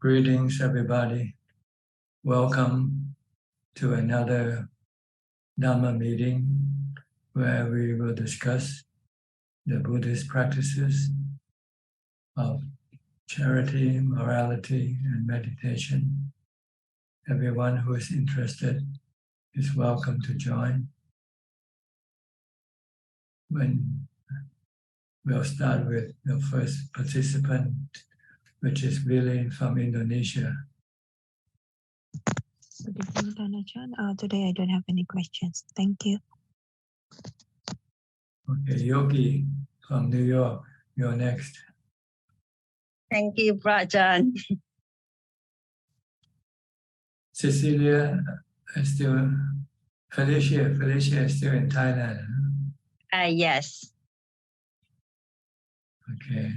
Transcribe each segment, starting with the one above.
Greetings, everybody. Welcome to another Dhamma meeting where we will discuss the Buddhist practices of charity, morality, and meditation. Everyone who is interested is welcome to join. We'll start with the first participant, which is Billy from Indonesia. Good evening, Ajahn. Today I don't have any questions. Thank you. Okay, Yogi from New York, you're next. Thank you, Ajahn. Cecilia is still, Felicia is still in Thailand. Yes. Okay.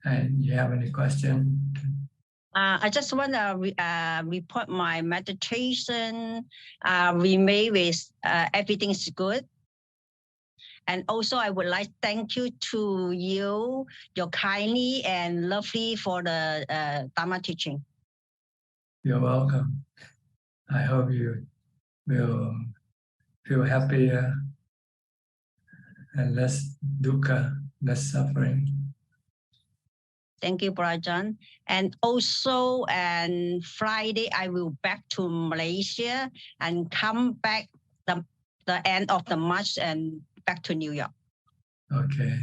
And you have any question? I just want to report my meditation. We made with everything's good. And also, I would like to thank you to you, your kindly and lovely for the Dhamma teaching. You're welcome. I hope you will feel happier and less dukkha, less suffering. Thank you, Ajahn. And also, on Friday, I will back to Malaysia and come back the end of the March and back to New York. Okay.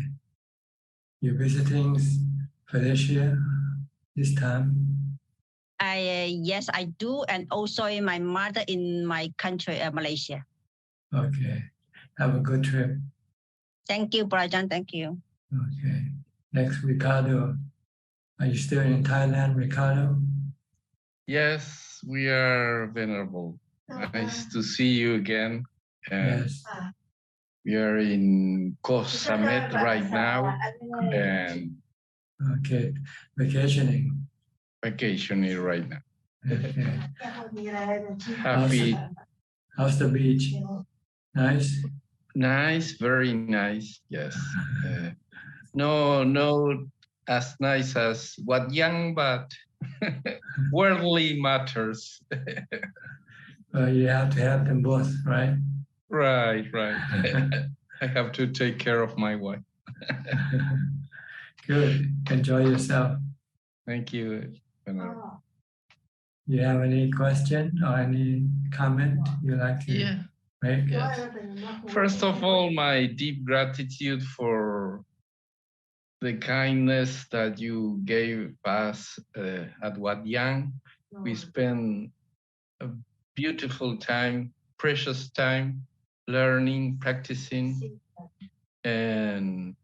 You're visiting Felicia this time? Yes, I do. And also my mother in my country, Malaysia. Okay. Have a good trip. Thank you, Ajahn. Thank you. Okay. Next, Ricardo. Are you still in Thailand, Ricardo? Yes, we are venerable. Nice to see you again. And Yes. we are in Koh Samet right now and Okay. Vacationing right now. Okay. Happy. How's the beach? Nice? Nice, very nice. Yes. No, as nice as Wat Yang, but worldly matters. You have to have them both, right? Right. I have to take care of my wife. Good. Enjoy yourself. Thank you. You have any question or any comment you like to make? Yes. First of all, my deep gratitude for the kindness that you gave us at Wat Yang. We spent a beautiful time, precious time, learning, practicing. And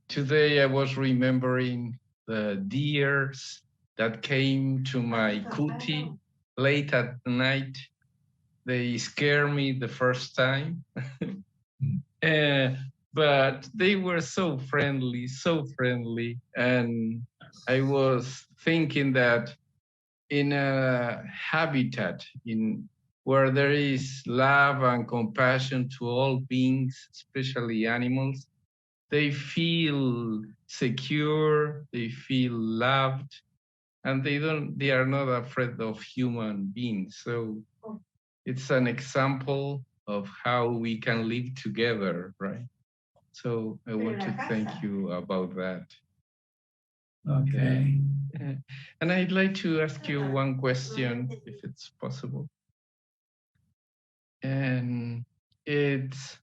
today I was remembering the deers that came to my kuti late at night. They scared me the first time. But they were so friendly. And I was thinking that in a habitat where there is love and compassion to all beings, especially animals, they feel secure, they feel loved, and they are not afraid of human beings. So it's an example of how we can live together, right? So I want to thank you about that. Okay. And I'd like to ask you one question, if it's possible. And it's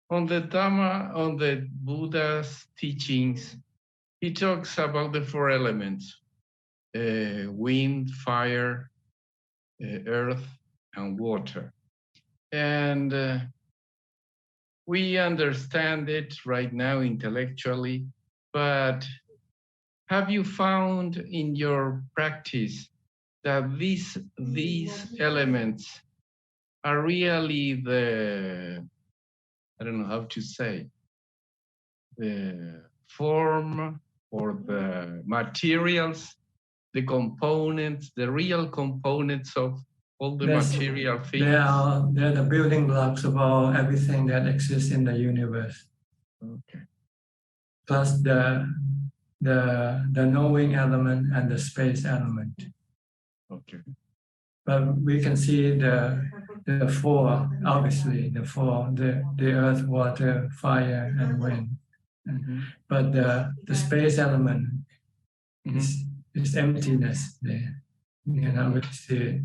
on the Dhamma, on the Buddha's teachings, he talks about the four elements, wind, fire, earth, and water. And we understand it right now intellectually, but have you found in your practice that these elements are really the, I don't know how to say, the form or the materials, the components, the real components of all the material things? They're the building blocks of everything that exists in the universe. Okay. Plus the the knowing element and the space element. Okay. But we can see the four, obviously, the four, the earth, water, fire, and wind. But the space element is emptiness there. You cannot really see it.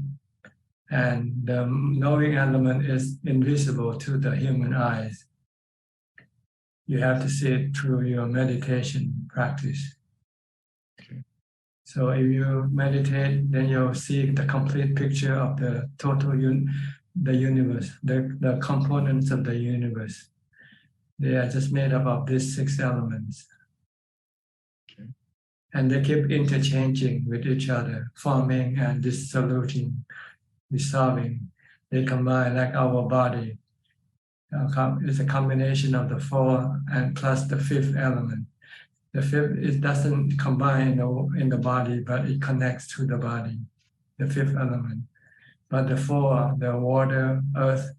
And the knowing element is invisible to the human eyes. You have to see it through your meditation practice. Okay. So if you meditate, then you'll see the complete picture of the total the universe, the components of the universe. They are just made up of these 6 elements. Okay. And they keep interchanging with each other, forming and dissolving. They combine like our body. It's a combination of the 4 and plus the 5th element. The 5th, it doesn't combine in the body, but it connects to the body, the 5th element. But the 4, the water, earth,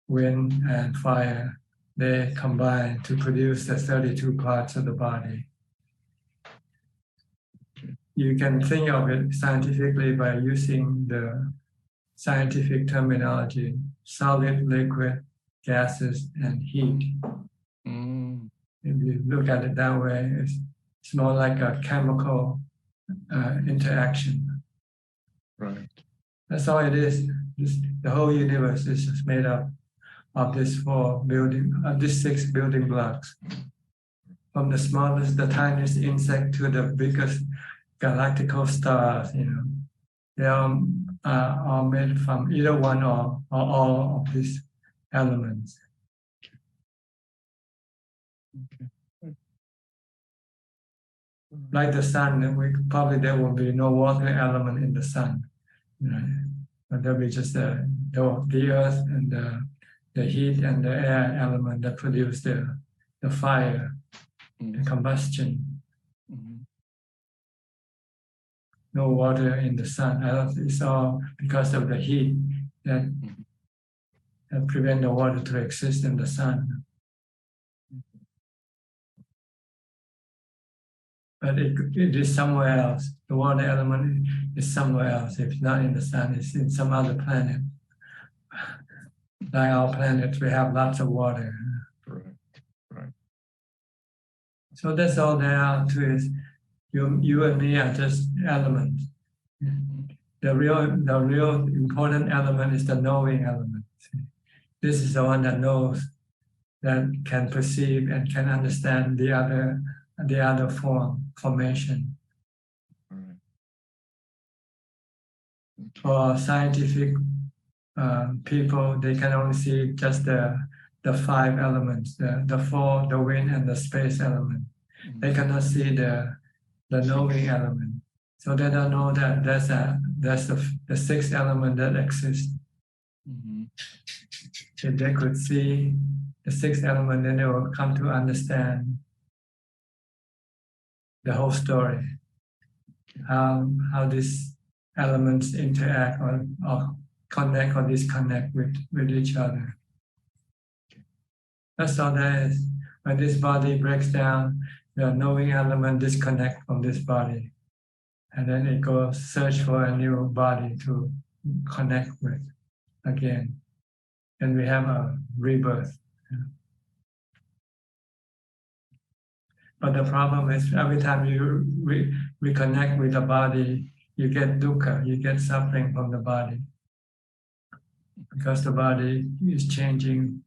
wind, and fire, they combine to produce the 32 parts of the body. You can think of it scientifically by using the scientific terminology: solid, liquid, gases, and heat. If you look at it that way, it's more like a chemical interaction. Right. That's all it is. The whole universe is just made up of these 6 building blocks. From the smallest, the tiniest insect to the biggest galactical stars, they are all made from either one or all of these elements. Okay. Like the sun, there will be no water element in the sun, but there'll be just the earth and the heat and the air element that produce the fire, the combustion. No water in the sun. It's all because of the heat that prevent the water to exist in the sun. But it is somewhere else. The water element is somewhere else. If it's not in the sun, it's in some other planet. Like our planet, we have lots of water. Right. So that's all there are to it. You and me are just elements. The real important element is the knowing element. This is the one that knows, that can perceive and can understand the other formation. Right. For scientific people, they can only see just the 5 elements, the 4, the wind, and the space element. They cannot see the knowing element. So they don't know that there's the 6th element that exists. If they could see the 6th element, then they will come to understand the whole story. How these elements interact or connect or disconnect with each other. That's all there is. When this body breaks down, the knowing element disconnect from this body. And then it goes search for a new body to connect with again. And we have a rebirth. But the problem is every time you reconnect with the body, you get dukkha, you get suffering from the body. Because the body is changing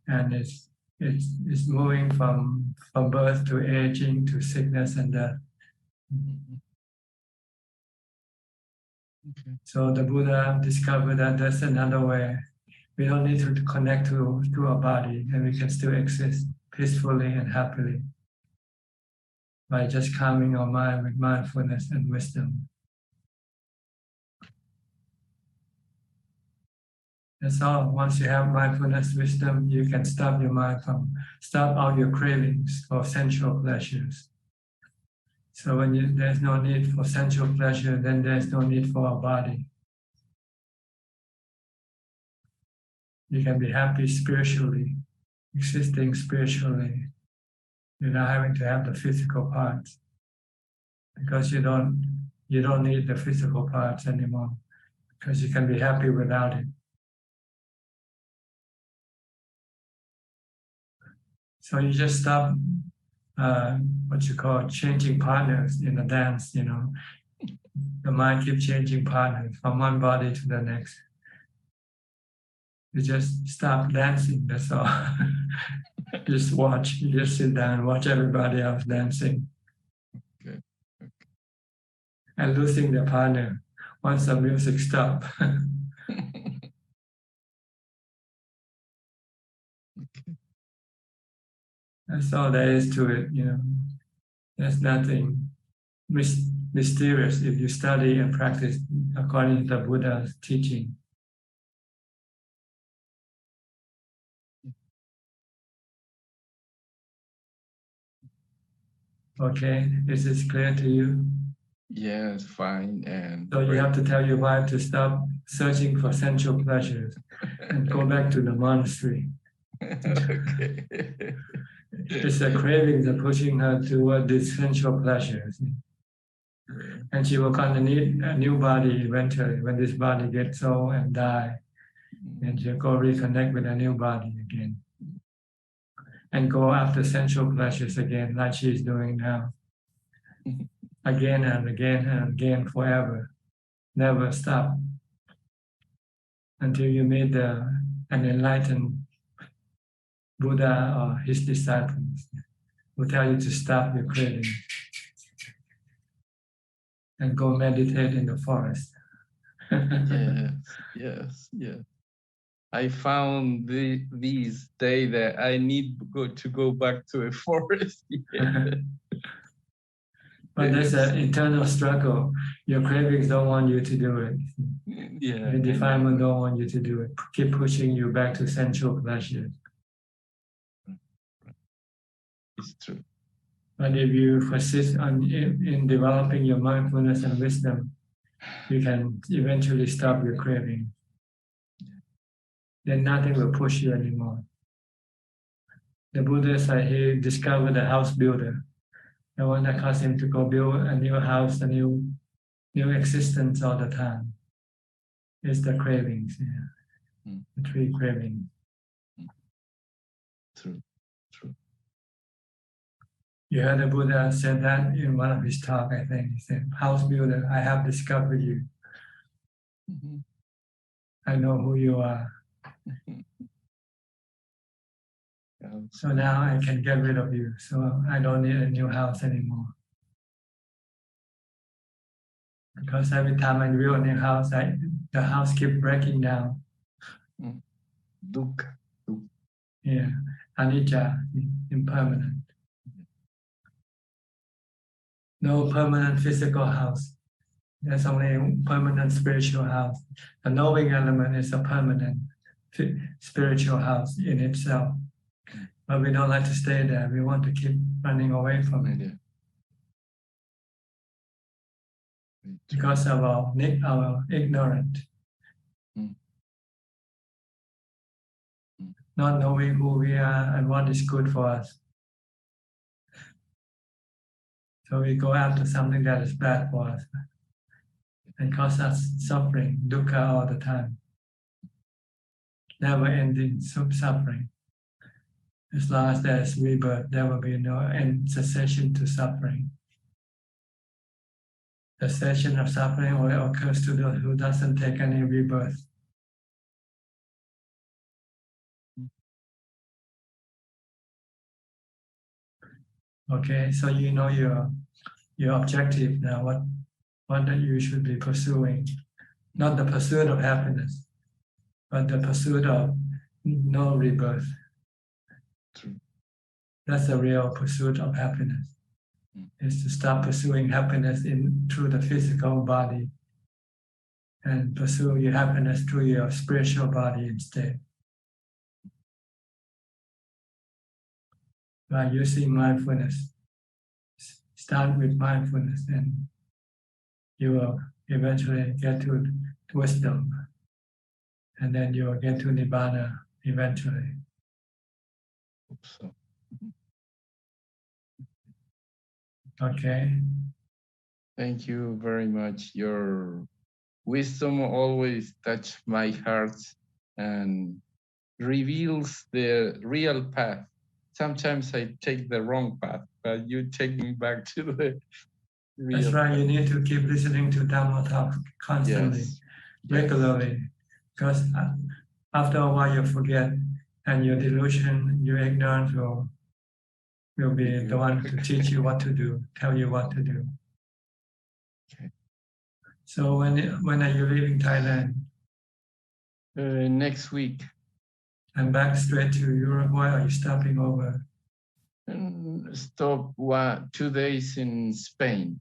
and it's moving from birth to aging to sickness and death. Okay. So the Buddha discovered that there's another way. We don't need to connect to our body, and we can still exist peacefully and happily by just calming our mind with mindfulness and wisdom. That's all. Once you have mindfulness, wisdom, you can stop your mind stop all your cravings for sensual pleasures. So when there's no need for sensual pleasure, then there's no need for our body. You can be happy spiritually, existing spiritually, without having to have the physical parts. because you don't need the physical parts anymore, because you can be happy without it. So you just stop what you call changing partners in a dance, you know. The mind keeps changing partners from one body to the next. You just stop dancing, that's all. Just watch, you just sit down and watch everybody else dancing. Okay. And losing the partner once the music stops. That's all there is to it, you know. There's nothing mysterious if you study and practice according to the Buddha's teaching. Okay, is this clear to you? Yes, fine. And so you have to tell your wife to stop searching for sensual pleasures and go back to the monastery. Okay. It's the cravings are pushing her toward these sensual pleasures. And she will gonna need a new body eventually when this body gets old and die. And she'll go reconnect with a new body again. And go after sensual pleasures again, like she's doing now. Again and again and again forever. Never stop. Until you meet an enlightened Buddha or his disciples who tell you to stop your craving and go meditate in the forest. Yes. I found these day that I need to go back to a forest. But there's an internal struggle. Your cravings don't want you to do it. Yeah. The defilement don't want you to do it. Keep pushing you back to sensual pleasure. It's true. But if you persist in developing your mindfulness and wisdom, you can eventually stop your craving. Then nothing will push you anymore. The Buddha said he discovered a house builder, the one that caused him to go build a new house, a new existence all the time. It's the cravings, the three cravings. True. You heard the Buddha said that in one of his talks, I think. He said, house builder, I have discovered you. I know who you are. So now I can get rid of you. So I don't need a new house anymore. Because every time I build a new house, the house keeps breaking down. Dukkha. Yeah, anicca, impermanent. No permanent physical house. There's only permanent spiritual house. The knowing element is a permanent spiritual house in itself. But we don't like to stay there. We want to keep running away from it. Because of our ignorance. Not knowing who we are and what is good for us. So we go after something that is bad for us and cause us suffering, dukkha all the time. Never ending suffering. As long as there is rebirth, there will be no end cessation to suffering. The cessation of suffering only occurs to those who doesn't take any rebirth. Okay, so you know your objective now, what that you should be pursuing. Not the pursuit of happiness, but the pursuit of no rebirth. True. That's the real pursuit of happiness. Is to stop pursuing happiness through the physical body and pursue your happiness through your spiritual body instead. By using mindfulness. Start with mindfulness and you will eventually get to wisdom. And then you will get to Nibbana eventually. So. Okay. Thank you very much. Your wisdom always touches my heart and reveals the real path. Sometimes I take the wrong path, but you take me back to the real That's right. path. You need to keep listening to Dhamma talk constantly, Yes. regularly, because after a while you forget, and your delusion, your ignorance will be the one to teach you what to do, tell you what to do. Okay. So when are you leaving Thailand? Next week. And back straight to Europe? Why are you stopping over? Stop 2 days in Spain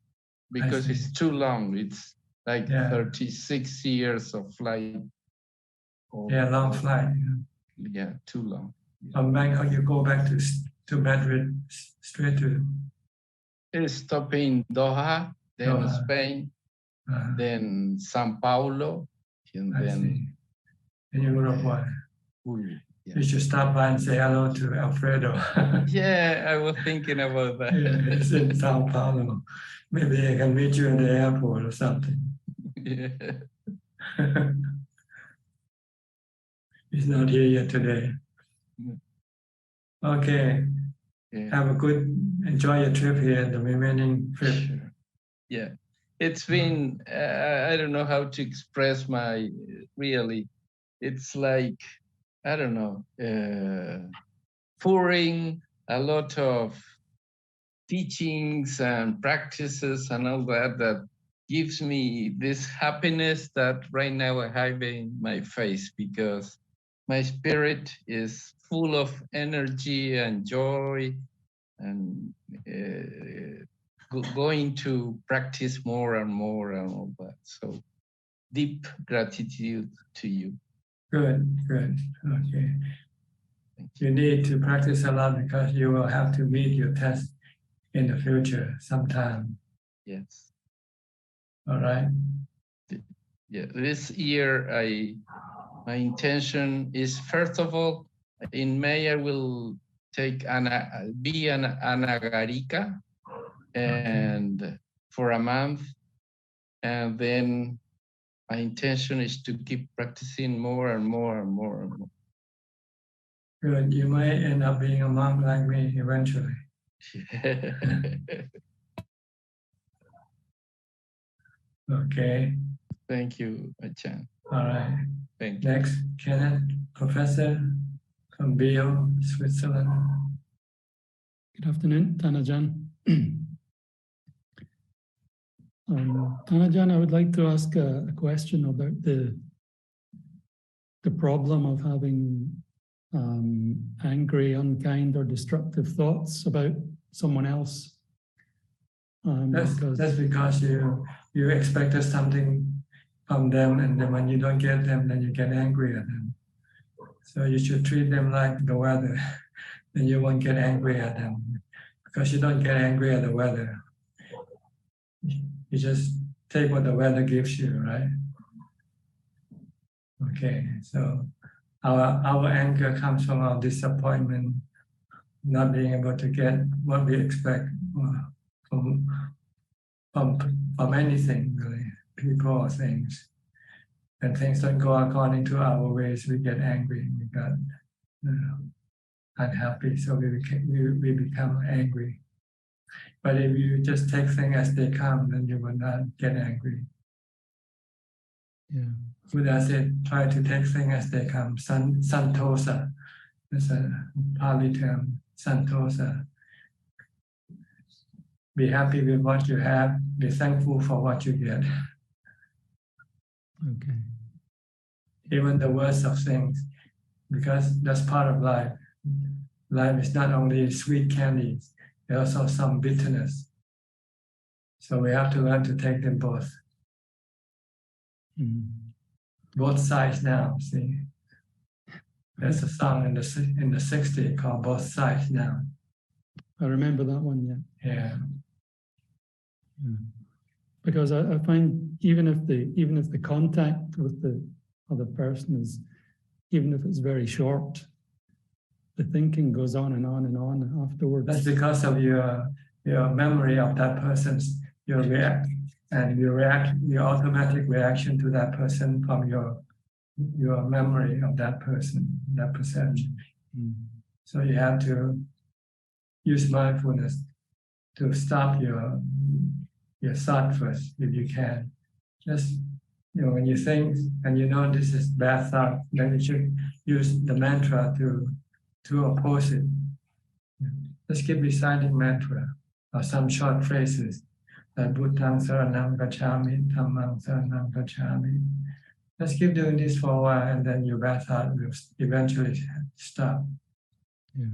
because it's too long. It's like 36 years of flight. Yeah, long flight. Yeah, too long. From Bangkok, you go back to Madrid straight to. Stop in Doha, then Spain, then Sao Paulo, and then in Uruguay. You should stop by and say hello to Alfredo. Yeah, I was thinking about that. Yeah, it's in Sao Paulo. Maybe I can meet you in the airport or something. Yeah. He's not here yet today. Okay. Yeah. Have a good, enjoy your trip here, the remaining trip. Sure. Yeah. It's been, I don't know how to express my, really, it's like, I don't know, pouring a lot of teachings and practices and all that gives me this happiness that right now I have in my face, because my spirit is full of energy and joy and going to practice more and more and all that. So deep gratitude to you. Good. Okay. You need to practice a lot because you will have to meet your test in the future sometime. Yes. All right. Yeah. This year, my intention is, first of all, in May I will be an anagarika and for a month, and then my intention is to keep practicing more and more and more and more. Good. You might end up being a monk like me eventually. Okay. Thank you, Ajahn. All right. Thank you. Next, Kenneth, professor from Bio, Switzerland. Good afternoon, Thanajan. Thanajan, I would like to ask a question about the problem of having angry, unkind, or destructive thoughts about someone else. That's because you expected something from them, and then when you don't get them, then you get angry at them. So you should treat them like the weather, then you won't get angry at them, because you don't get angry at the weather. You just take what the weather gives you, right? Okay, so our anger comes from our disappointment, not being able to get what we expect from anything, really, people or things. When things don't go according to our ways, we get angry, we get unhappy, so we become angry. But if you just take things as they come, then you will not get angry. Yeah. Buddha said, try to take things as they come. Santosa. That's a Pali term, santosa. Be happy with what you have. Be thankful for what you get. Okay. Even the worst of things, because that's part of life. Life is not only sweet candies, there's also some bitterness. So we have to learn to take them both. Mm-hmm. Both sides now, see. There's a song in the 60s called Both Sides Now. I remember that one, yeah. Yeah. Because I find even if the contact with the other person is, even if it's very short, the thinking goes on and on and on afterwards. That's because of your memory of that person's your react and your automatic reaction to that person from your memory of that person, that perception. So you have to use mindfulness to stop your thought first, if you can. Just when you think and you know this is bad thought, then you should use the mantra to oppose it. Just keep reciting mantra or some short phrases like Buddhang Saranam Gacchami, Dhammang Saranam Gacchami. Just keep doing this for a while, and then your bad thought will eventually stop. Yeah.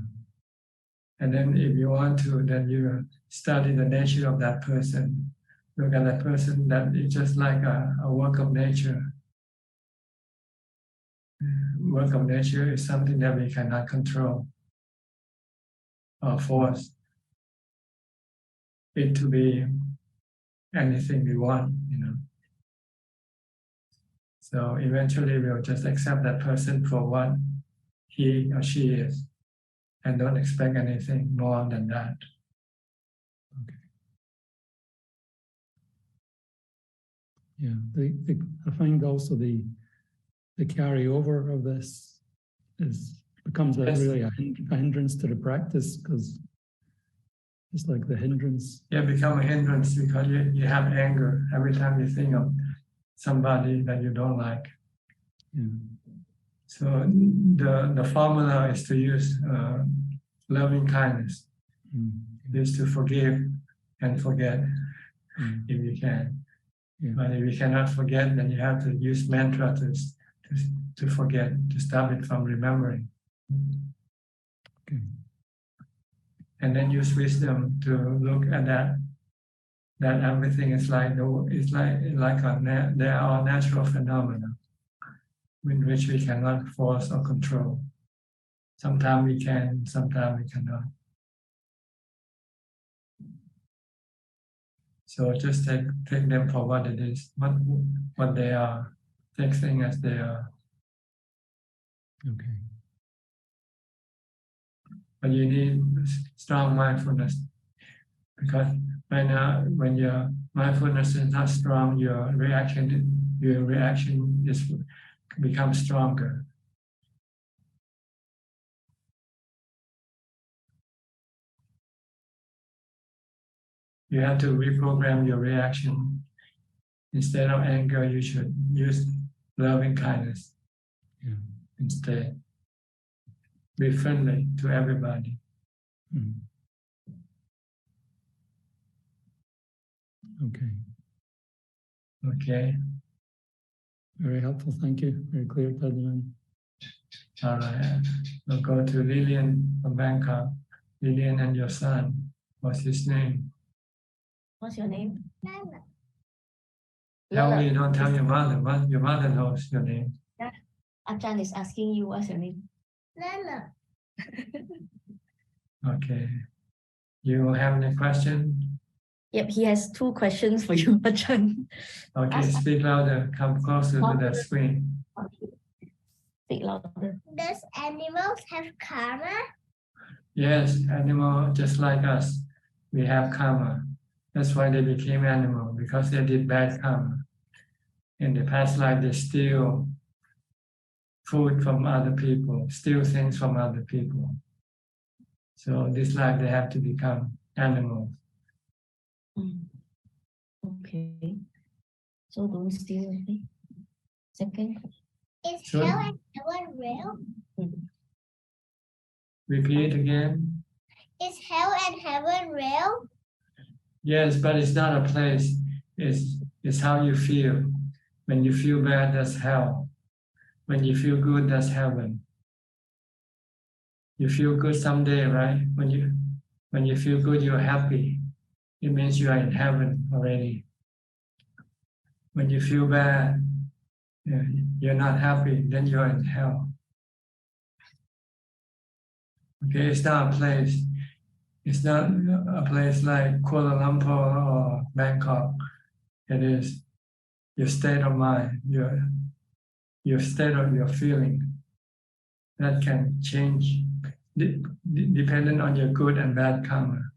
And then if you want to, then you study the nature of that person. Look at that person that is just like a work of nature. Work of nature is something that we cannot control or force it to be anything we want, So eventually we'll just accept that person for what he or she is and don't expect anything more than that. Okay. Yeah, I find also the carryover of this becomes really a hindrance to the practice, because it's like the hindrance. Yeah, become a hindrance because you have anger every time you think of somebody that you don't like. Yeah. So the formula is to use loving kindness, is to forgive and forget if you can. Yeah. But if you cannot forget, then you have to use mantra to forget, to stop it from remembering. Okay. And then use wisdom to look at that everything is like there are natural phenomena in which we cannot force or control. Sometimes we can, sometimes we cannot. So just take them for what it is, what they are. Take things as they are. Okay. But you need strong mindfulness, because right now, when your mindfulness is not strong, your reaction becomes stronger. You have to reprogram your reaction. Instead of anger, you should use loving kindness. Yeah. Instead, be friendly to everybody. Okay. Okay. Very helpful. Thank you. Very clear, Ajahn. All right. We'll go to Lillian from Bangkok. Lillian and your son. What's his name? What's your name? Tell me, don't tell your mother. Your mother knows your name. Ajahn is asking you what's your name. Lala. Okay. You have any question? Yep, he has 2 questions for you, Ajahn. Okay, speak louder. Come closer to the screen. Speak louder. Does animals have karma? Yes, animal just like us. We have karma. That's why they became animal, because they did bad karma. In the past life, they steal food from other people, steal things from other people. So this life, they have to become animals. Okay. So don't steal anything. Second question. Is hell and heaven real? Repeat again. Is hell and heaven real? Yes, but it's not a place. It's how you feel. When you feel bad, that's hell. When you feel good, that's heaven. You feel good someday, right? When you feel good, you're happy. It means you are in heaven already. When you feel bad, you're not happy, then you're in hell. Okay, it's not a place. It's not a place like Kuala Lumpur or Bangkok. It is your state of mind, your state of your feeling. That can change depending on your good and bad karma.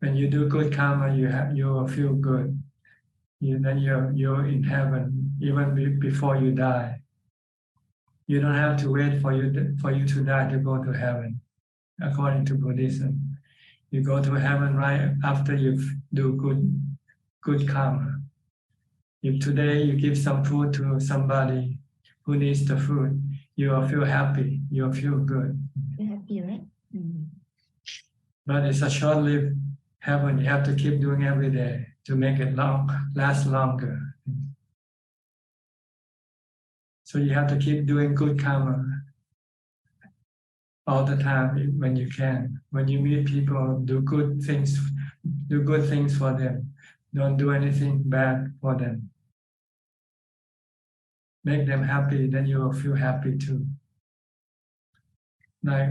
When you do good karma, you will feel good. Then you're in heaven even before you die. You don't have to wait for you to die to go to heaven. According to Buddhism, you go to heaven right after you do good karma. If today you give some food to somebody who needs the food, you will feel happy. You will feel good. You're happy, right? But it's a short-lived heaven. You have to keep doing every day to make it last longer. So you have to keep doing good karma all the time when you can. When you meet people, do good things for them. Don't do anything bad for them. Make them happy, then you will feel happy too. Like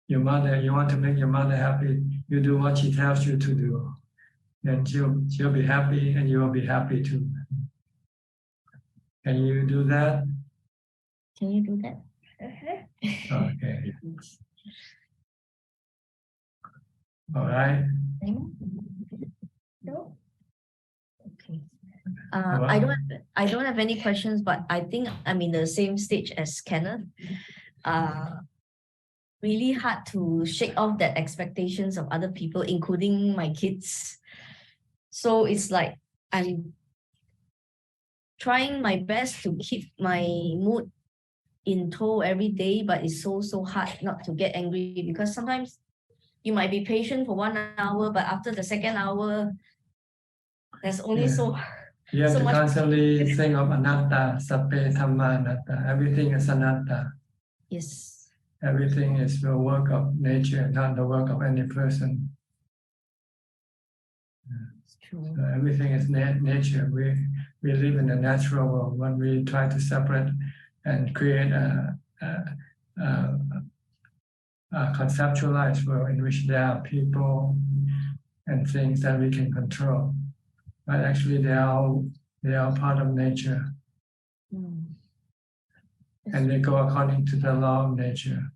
your mother, you want to make your mother happy, you do what she tells you to do. Then she'll be happy and you will be happy too. Can you do that? Can you do that? Okay. All right. No. Okay. Wow. I don't have any questions, but I think I'm in the same stage as Kenneth. Really hard to shake off that expectations of other people, including my kids. So it's like I'm trying my best to keep my mood in tow every day, but it's so hard not to get angry, because sometimes you might be patient for 1 hour, but after the second hour, there's only so You have so to much. constantly think of anatta, sappe dhamma anatta. Everything is anatta. Yes. Everything is the work of nature, not the work of any person. It's true. So everything is nature. We live in the natural world. When we try to separate and create a conceptualized world in which there are people and things that we can control, but actually they are part of nature, and they go according to the law of nature.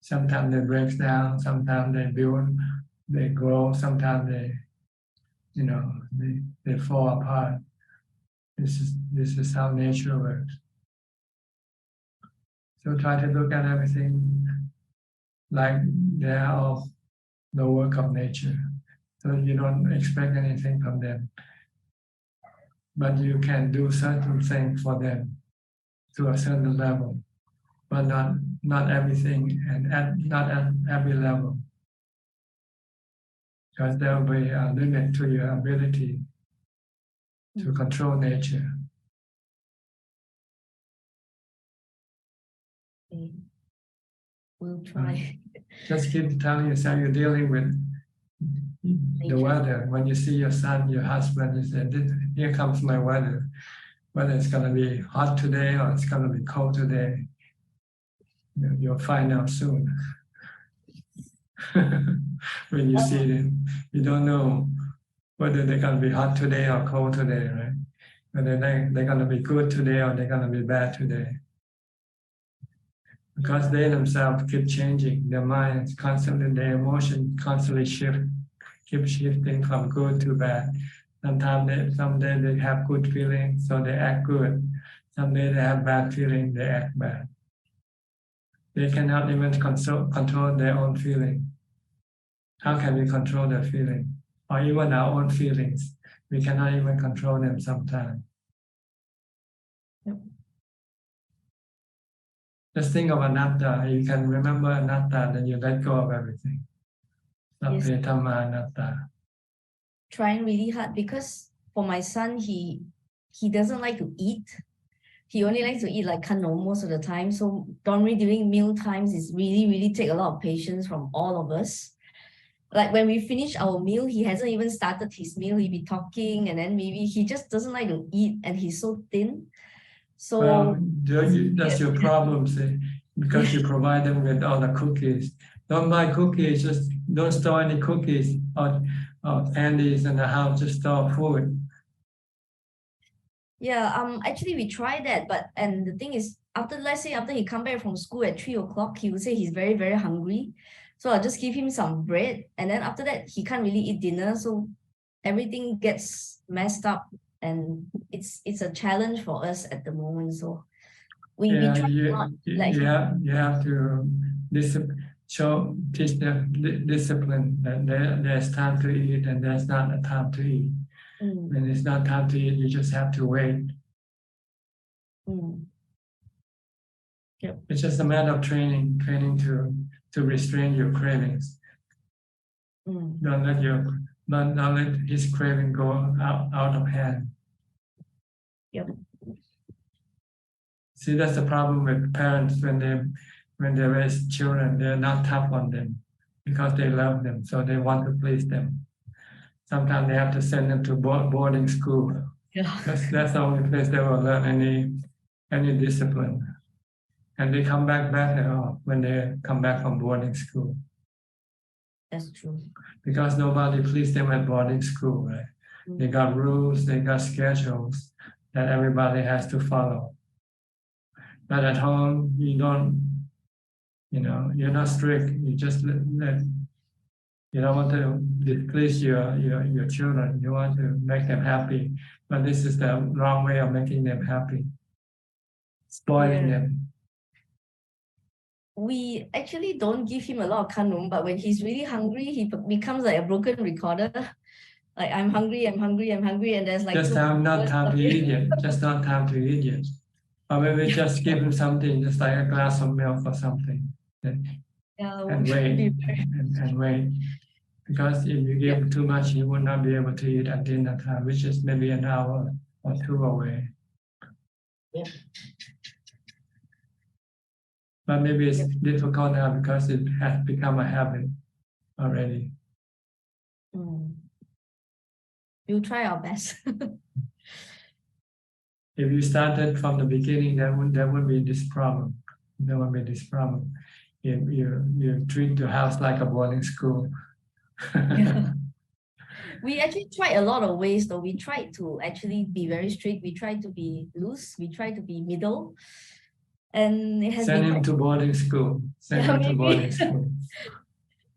Sometimes they break down, sometimes they build, they grow, sometimes they fall apart. This is how nature works. So try to look at everything like they are all the work of nature. So you don't expect anything from them. But you can do certain things for them to a certain level, but not everything and not at every level. Because there will be a limit to your ability to control nature. Okay. We'll try. Just keep telling yourself you're dealing with the weather. When you see your son, your husband, you say, here comes my weather. Whether it's going to be hot today or it's going to be cold today, you'll find out soon. When you see them, you don't know whether they're going to be hot today or cold today, right? Whether they're going to be good today or they're going to be bad today. Because they themselves keep changing, their minds constantly, their emotions constantly keep shifting from good to bad. Someday they have good feelings, so they act good. Someday they have bad feelings, they act bad. They cannot even control their own feeling. How can we control their feeling? Or even our own feelings, we cannot even control them sometimes. Yep. Just think of anatta. You can remember anatta, then you let go of everything. Yes. Sappe dhamma anatta. Trying really hard, because for my son, he doesn't like to eat. He only likes to eat like kano most of the time. So normally during meal times, it's really take a lot of patience from all of us. Like when we finish our meal, he hasn't even started his meal. He'll be talking, and then maybe he just doesn't like to eat, and he's so thin. So well, that's your problem, see, because you provide them with all the cookies. Don't buy cookies, just don't store any cookies or candies in the house, just store food. Yeah, actually we tried that, and the thing is, let's say after he come back from school at 3 o'clock, he would say he's very hungry. So I'll just give him some bread, and then after that he can't really eat dinner, so everything gets messed up, and it's a challenge for us at the moment. So we try not let him. You have to teach them discipline that there's time to eat and there's not a time to eat. When it's not time to eat, you just have to wait. Yep. It's just a matter of training to restrain your cravings. Don't let his craving go out of hand. Yep. See, that's the problem with parents when they raise children. They're not tough on them because they love them, so they want to please them. Sometimes they have to send them to boarding school. Yeah. That's the only place they will learn any discipline. And they come back better when they come back from boarding school. That's true. Because nobody pleased them at boarding school, right? They got rules, they got schedules that everybody has to follow. But at home, you don't, you're not strict. You just you don't want to displease your children. You want to make them happy. But this is the wrong way of making them happy. Spoiling them. We actually don't give him a lot of kanum, but when he's really hungry, he becomes like a broken recorder. Like, I'm hungry, and there's like just not time to eat yet. Just not time to eat yet. Or maybe just give him something, just like a glass of milk or something, and wait and wait. Because if you give too much, he will not be able to eat at dinner time, which is maybe an hour or two away. Yeah. But maybe it's difficult now because it has become a habit already. We'll try our best. If you started from the beginning, there wouldn't be this problem. There won't be this problem. If you treat your house like a boarding school. Yeah. We actually tried a lot of ways, though. We tried to actually be very strict. We tried to be loose. We tried to be middle. And it has Send been him to boarding school. Send him to boarding school.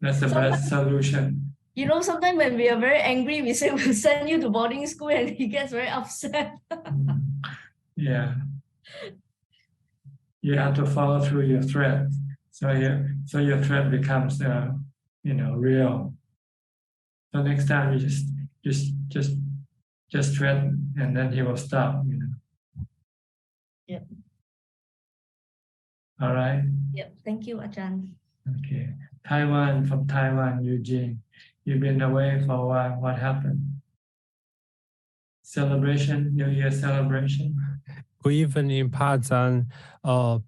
That's the best solution. Sometimes when we are very angry, we say we'll send you to boarding school, and he gets very upset. Yeah. You have to follow through your threat. So your threat becomes real. So next time you just threaten, and then he will stop. Yep. All right. Yep. Thank you, Ajahn. Okay. From Taiwan, Eugene. You've been away for a while. What happened? Celebration, New Year celebration. Good evening, Pazan. I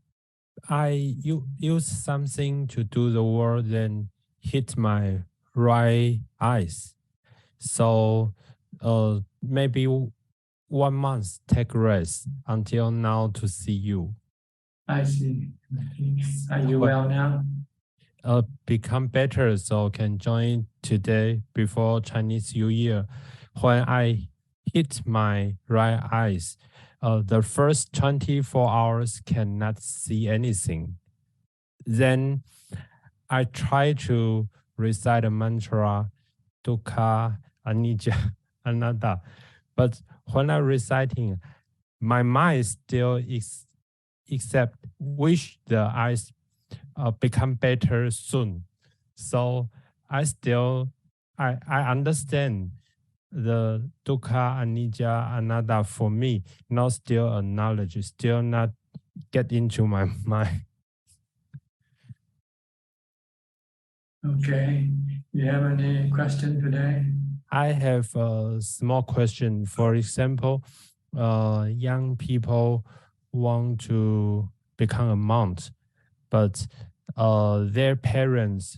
used something to do the work, then hit my right eyes. So maybe 1 month take rest until now to see you. I see. Are you well now? Become better, so can join today before Chinese New Year. When I hit my right eyes, the first 24 hours cannot see anything. Then I try to recite a mantra, dukkha, anicca, anatta. But when I'm reciting, my mind still except wish the eyes become better soon. So I understand the dukkha, anicca, anatta for me, not still a knowledge, still not get into my mind. Okay. You have any question today? I have a small question. For example, young people want to become a monk, but their parents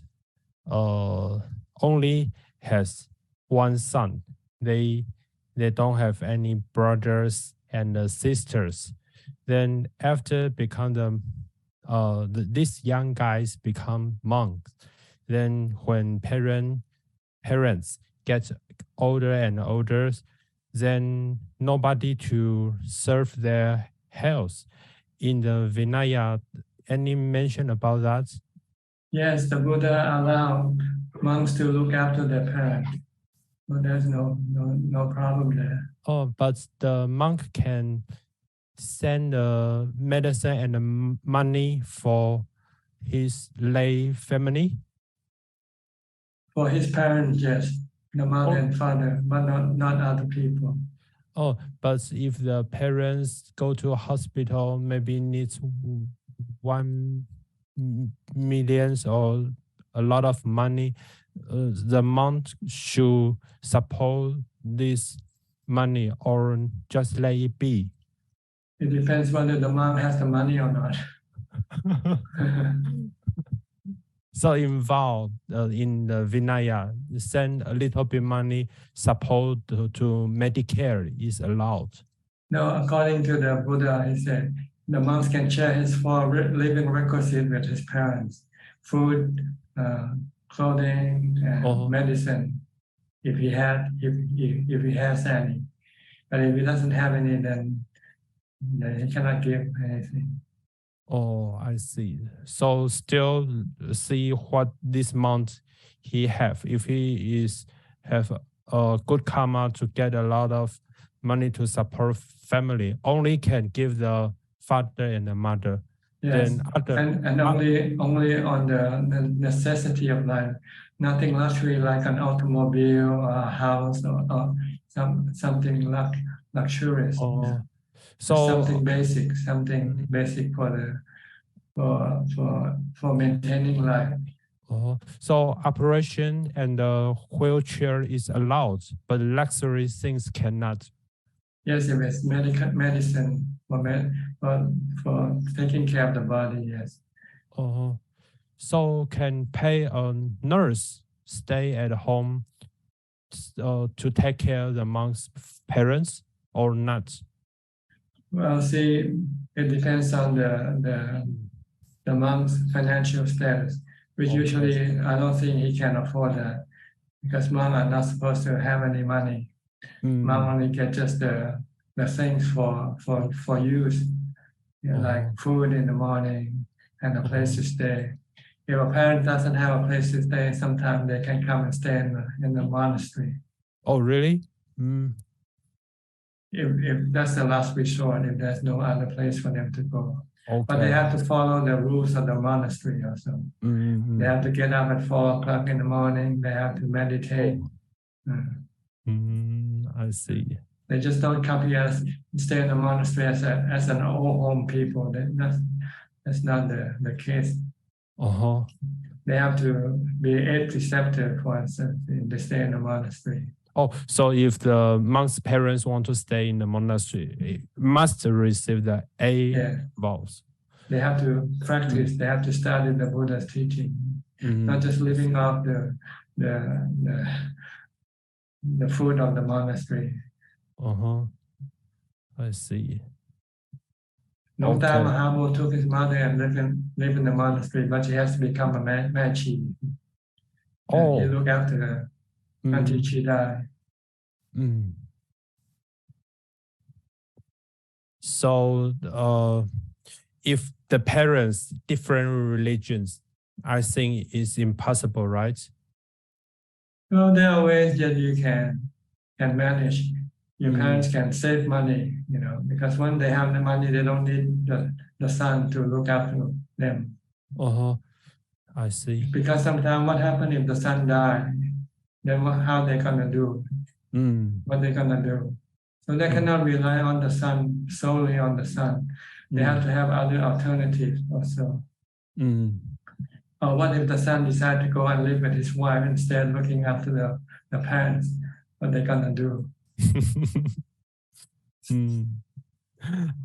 only has one son. They don't have any brothers and sisters. Then after become these young guys become monks. Then when parents get older and older, then nobody to serve their health. In the Vinaya, any mention about that? Yes, the Buddha allowed monks to look after their parents. So there's no problem there. Oh, but the monk can send medicine and money for his lay family. For his parents, yes, the mother and father, but not other people. Oh, but if the parents go to a hospital, maybe needs 1 million or a lot of money, the monk should support this money or just let it be. It depends whether the monk has the money or not. So involved in the Vinaya, send a little bit money, support to Medicare is allowed. No, according to the Buddha, he said the monks can share his 4 living requisites with his parents: food, clothing, and medicine. If he has any, but if he doesn't have any, then he cannot give anything. Oh, I see. So still see what this month he have. If he have a good karma to get a lot of money to support family, only can give the father and the mother. Yes, and only on the necessity of life, nothing luxury like an automobile or a house or something luxurious. Oh, so something basic for maintaining life. So operation and the wheelchair is allowed, but luxury things cannot. Yes, if it's medicine for taking care of the body, yes. So can pay a nurse stay at home to take care of the monk's parents or not? Well, see, it depends on the monk's financial status, which usually I don't think he can afford that, because monks are not supposed to have any money. Monk only get just the things for use, like food in the morning and a place to stay. If a parent doesn't have a place to stay, sometimes they can come and stay in the monastery. Oh, really? If that's the last resort, if there's no other place for them to go. But they have to follow the rules of the monastery also. They have to get up at 4 o'clock in the morning. They have to meditate. I see. They just don't come here and stay in the monastery as an old home people. That's not the case. They have to be 8 preceptor, for instance, if they stay in the monastery. Oh, so if the monk's parents want to stay in the monastery, it must receive the vows. They have to practice. They have to study the Buddha's teaching, not just living off the food of the monastery. I see. No time Mahaprabhu took his mother and live in the monastery, but she has to become a Machi. He looked after her until she died. So if the parents different religions, I think it's impossible, right? Well, there are ways that you can manage. Your parents can save money, because when they have the money, they don't need the son to look after them. I see. Because sometimes what happens if the son dies? Then how they gonna do? What they gonna do? So they cannot rely on the son, solely on the son. They have to have other alternatives also. Or what if the son decides to go and live with his wife instead, looking after the parents? What they gonna do?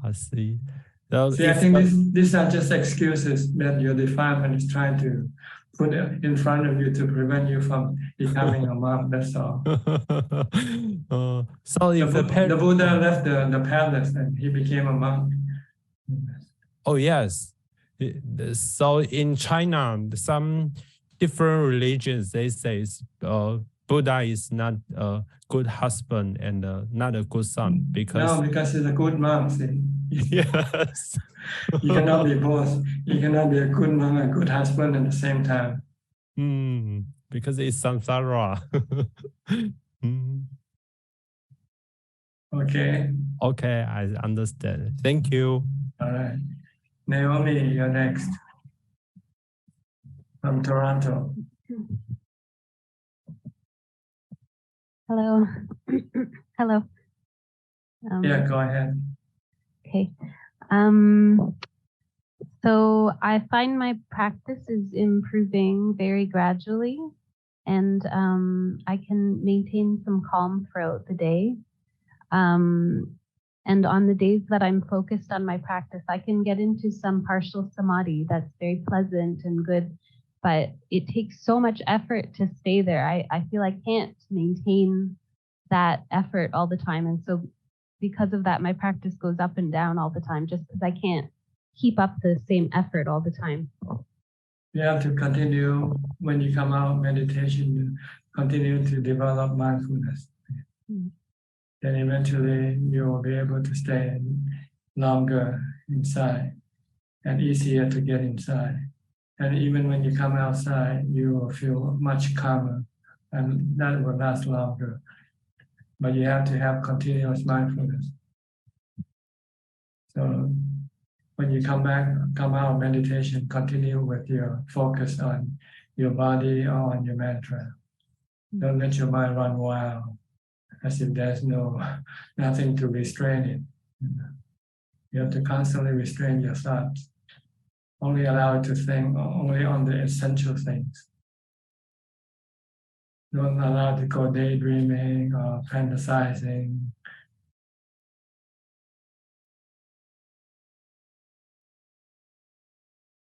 I see. I think these are just excuses that your defilement is trying to put in front of you to prevent you from becoming a monk. That's all. So if the Buddha left the palace and he became a monk. Oh yes. So in China, some different religions they say Buddha is not a good husband and not a good son because he's a good monk. See? Yes. You cannot be both. You cannot be a good mom and a good husband at the same time. Because it's samsara. Okay. Okay, I understand. Thank you. All right. Naomi, you're next. From Toronto. Hello. Hello. Yeah, go ahead. Okay. So I find my practice is improving very gradually, and I can maintain some calm throughout the day. And on the days that I'm focused on my practice, I can get into some partial samadhi that's very pleasant and good, but it takes so much effort to stay there. I feel I can't maintain that effort all the time. And so because of that, my practice goes up and down all the time, just because I can't keep up the same effort all the time. You have to continue when you come out meditation, you continue to develop mindfulness. Then eventually you will be able to stay longer inside and easier to get inside. And even when you come outside, you will feel much calmer, and that will last longer. But you have to have continuous mindfulness. So when you come out of meditation, continue with your focus on your body or on your mantra. Don't let your mind run wild, as if there's nothing to restrain it. You have to constantly restrain your thoughts. Only allow it to think only on the essential things. Don't allow it to go daydreaming or fantasizing.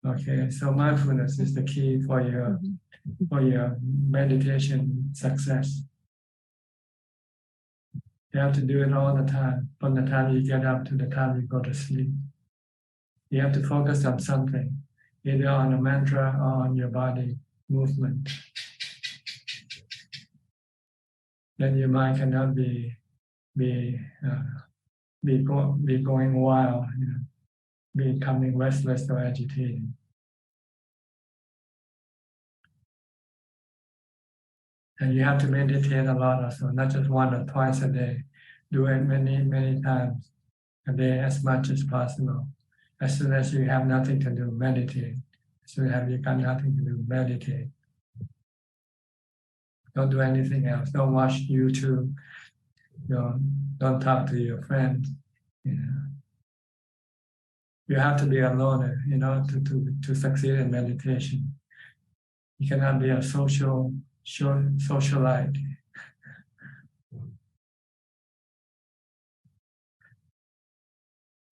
Okay, so mindfulness is the key for your meditation success. You have to do it all the time, from the time you get up to the time you go to sleep. You have to focus on something, either on a mantra or on your body movement. Then your mind cannot be going wild, becoming restless or agitated. And you have to meditate a lot also, not just 1 or twice a day. Do it many times a day, as much as possible. As soon as you have nothing to do, meditate. As soon as you got nothing to do, meditate. Don't do anything else. Don't watch YouTube. Don't talk to your friends. You have to be alone, to succeed in meditation. You cannot be a socialite.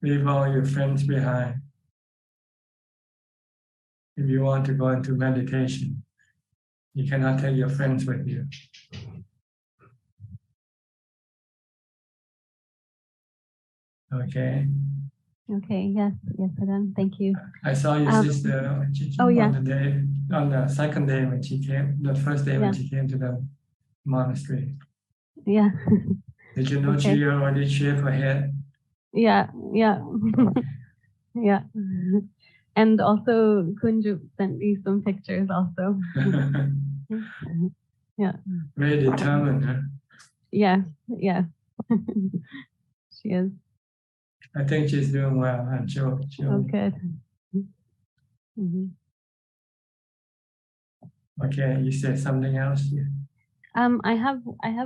Leave all your friends behind. If you want to go into meditation, you cannot take your friends with you. Okay. Okay, yes, Ajahn. Thank you. I saw your sister on the second day when she came, the first day when she came to the monastery. Yeah. Did you know she already shaved her head? Yeah. Yeah. And also Kunju sent me some pictures also. Yeah. Very determined, huh? Yes. She is. I think she's doing well, I'm sure. Oh, good. Okay, you said something else? I have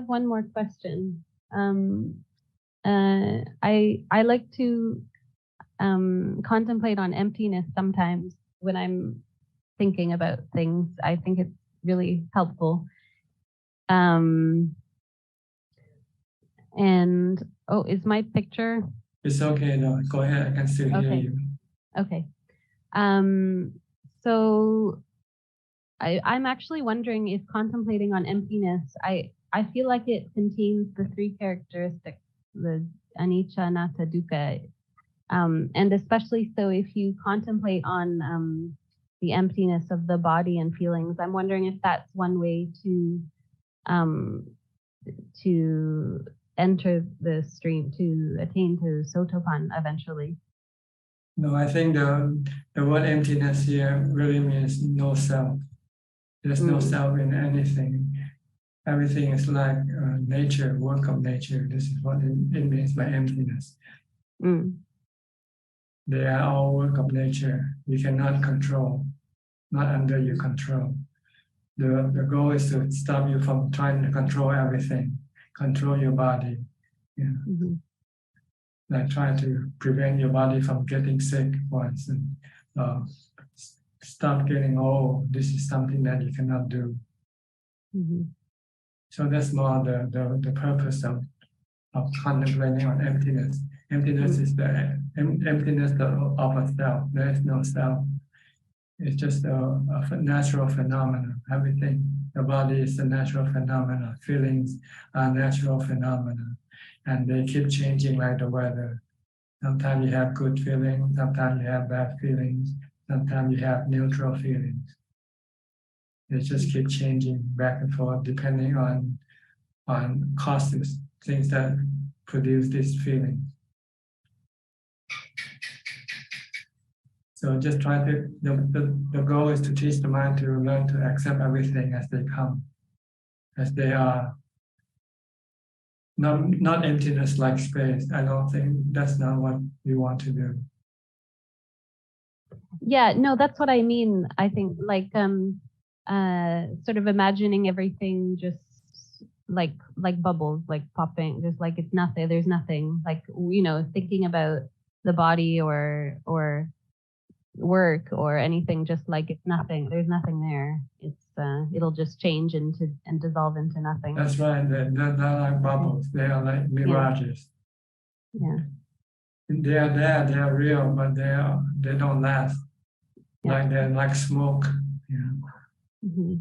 one more question. I like to contemplate on emptiness sometimes when I'm thinking about things. I think it's really helpful. And is my picture? It's okay, no, go ahead, I can still hear you. Okay. So I'm actually wondering if contemplating on emptiness, I feel like it contains the 3 characteristics, the anicca, anatta, dukkha. And especially so if you contemplate on the emptiness of the body and feelings, I'm wondering if that's one way to enter the stream to attain to Sotapan eventually. No, I think the word emptiness here really means no self. There's no self in anything. Everything is like nature, work of nature. This is what it means by emptiness. They are all work of nature. You cannot control, not under your control. The goal is to stop you from trying to control everything, control your body. Like trying to prevent your body from getting sick, for instance. Stop getting old. This is something that you cannot do. So that's more the purpose of contemplating on emptiness. Emptiness is the emptiness of a self. There is no self. It's just a natural phenomenon. Everything, the body is a natural phenomenon. Feelings are natural phenomena, and they keep changing like the weather. Sometimes you have good feelings, sometimes you have bad feelings, sometimes you have neutral feelings. They just keep changing back and forth depending on causes, things that produce these feelings. So just try to, the goal is to teach the mind to learn to accept everything as they come, as they are. Not emptiness like space. I don't think that's not what you want to do. Yeah, no, that's what I mean. I think like sort of imagining everything just like bubbles, like popping, just like it's nothing, there's nothing, like, you know, thinking about the body or work or anything just like it's nothing, there's nothing there. It's it'll just change into and dissolve into nothing. That's right. They're not like bubbles. They are like mirages. Yeah. They are there. They are real, but they don't last. Like they're like smoke. You know.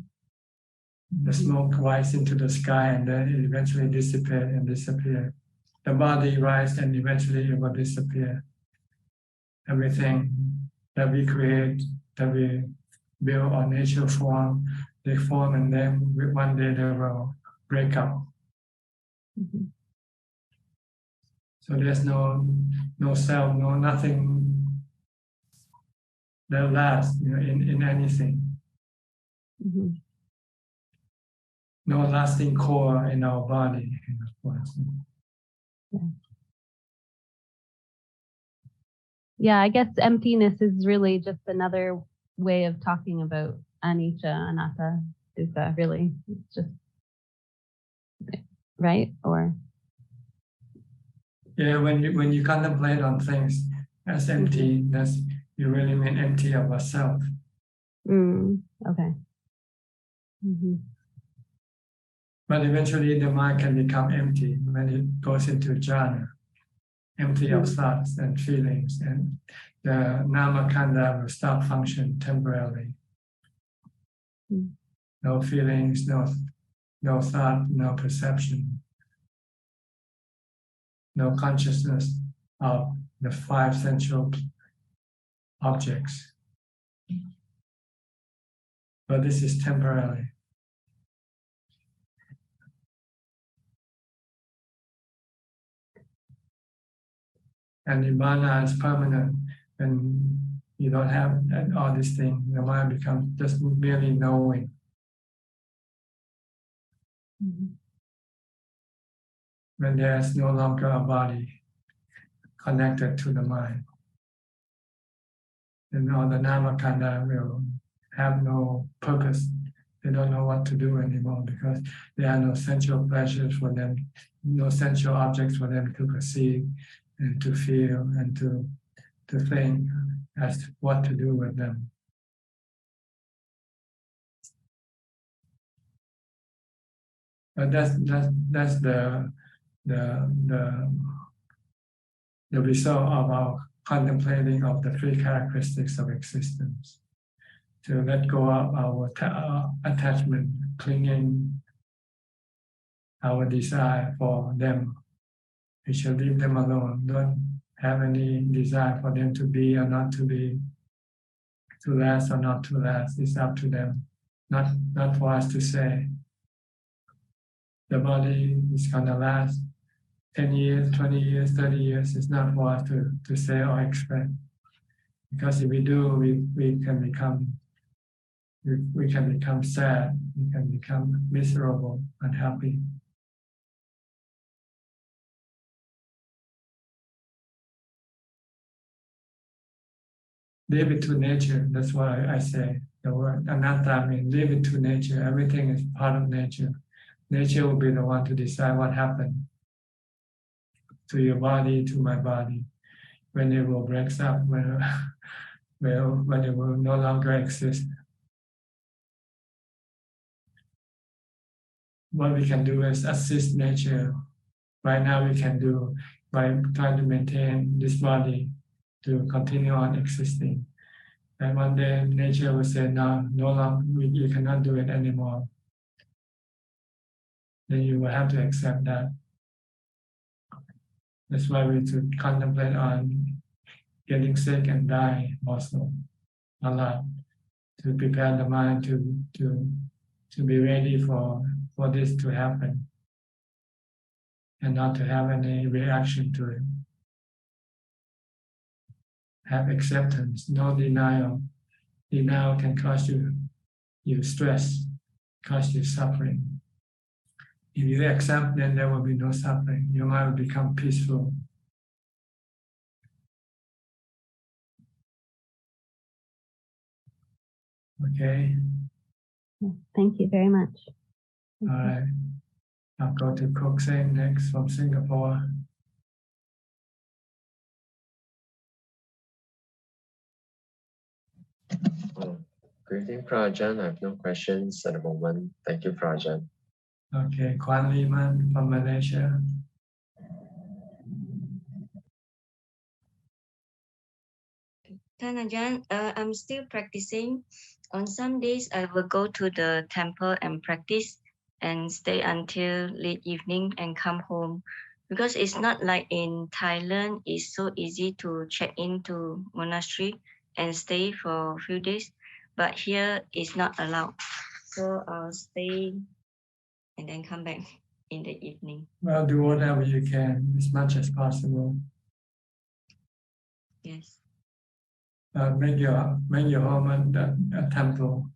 The smoke rises into the sky and then it eventually dissipates and disappears. The body rises and eventually it will disappear. Everything that we create, that we build or nature form, they form and then one day they will break up. So there's no self, no nothing that lasts, you know, in anything. No lasting core in our body. Yeah, I guess emptiness is really just another way of talking about anicca, anatta. Is that really? It's just right, or? Yeah, when you contemplate on things as empty, that's you really mean empty of a self. Okay. But eventually the mind can become empty when it goes into jhana, empty of thoughts and feelings, and the nama khandha will stop function temporarily. No feelings, no thought, no perception, no consciousness of the five sensual objects. But this is temporary. And nibbana is permanent. When you don't have all these things, the mind becomes just merely knowing. When there's no longer a body connected to the mind, then all the nama khandha will have no purpose. They don't know what to do anymore because there are no sensual pleasures for them, no sensual objects for them to perceive and to feel and to think as what to do with them. But that's the result of our contemplating of the three characteristics of existence. To let go of our attachment, clinging, our desire for them. We should leave them alone. Don't have any desire for them to be or not to be, to last or not to last. It's up to them, not for us to say. The body is gonna last, 10 years, 20 years, 30 years, it's not for us to say or expect. Because if we do, we can become sad, we can become miserable, unhappy. Leave it to nature. That's why I say the word anatta means leave it to nature. Everything is part of nature. Nature will be the one to decide what happened to your body, to my body, when it will break up, when it will no longer exist. What we can do is assist nature. Right now we can do by trying to maintain this body to continue on existing. And one day nature will say, no longer, you cannot do it anymore. Then you will have to accept that. That's why we should contemplate on getting sick and die also a lot, to prepare the mind to be ready for this to happen and not to have any reaction to it. Have acceptance, no denial. Denial can cause you stress, cause you suffering. If you accept, then there will be no suffering. Your mind will become peaceful. Okay. Thank you very much. All right. I'll go to Kokseng next from Singapore. Good evening, Ajahn. I have no questions at the moment. Thank you, Ajahn. Okay, Kwan Liman from Malaysia. Ajahn, I'm still practicing. On some days, I will go to the temple and practice and stay until late evening and come home. Because it's not like in Thailand, it's so easy to check into monastery and stay for a few days. But here, it's not allowed. So I'll stay and then come back in the evening. Well, do whatever you can as much as possible. Yes. Make your home a temple.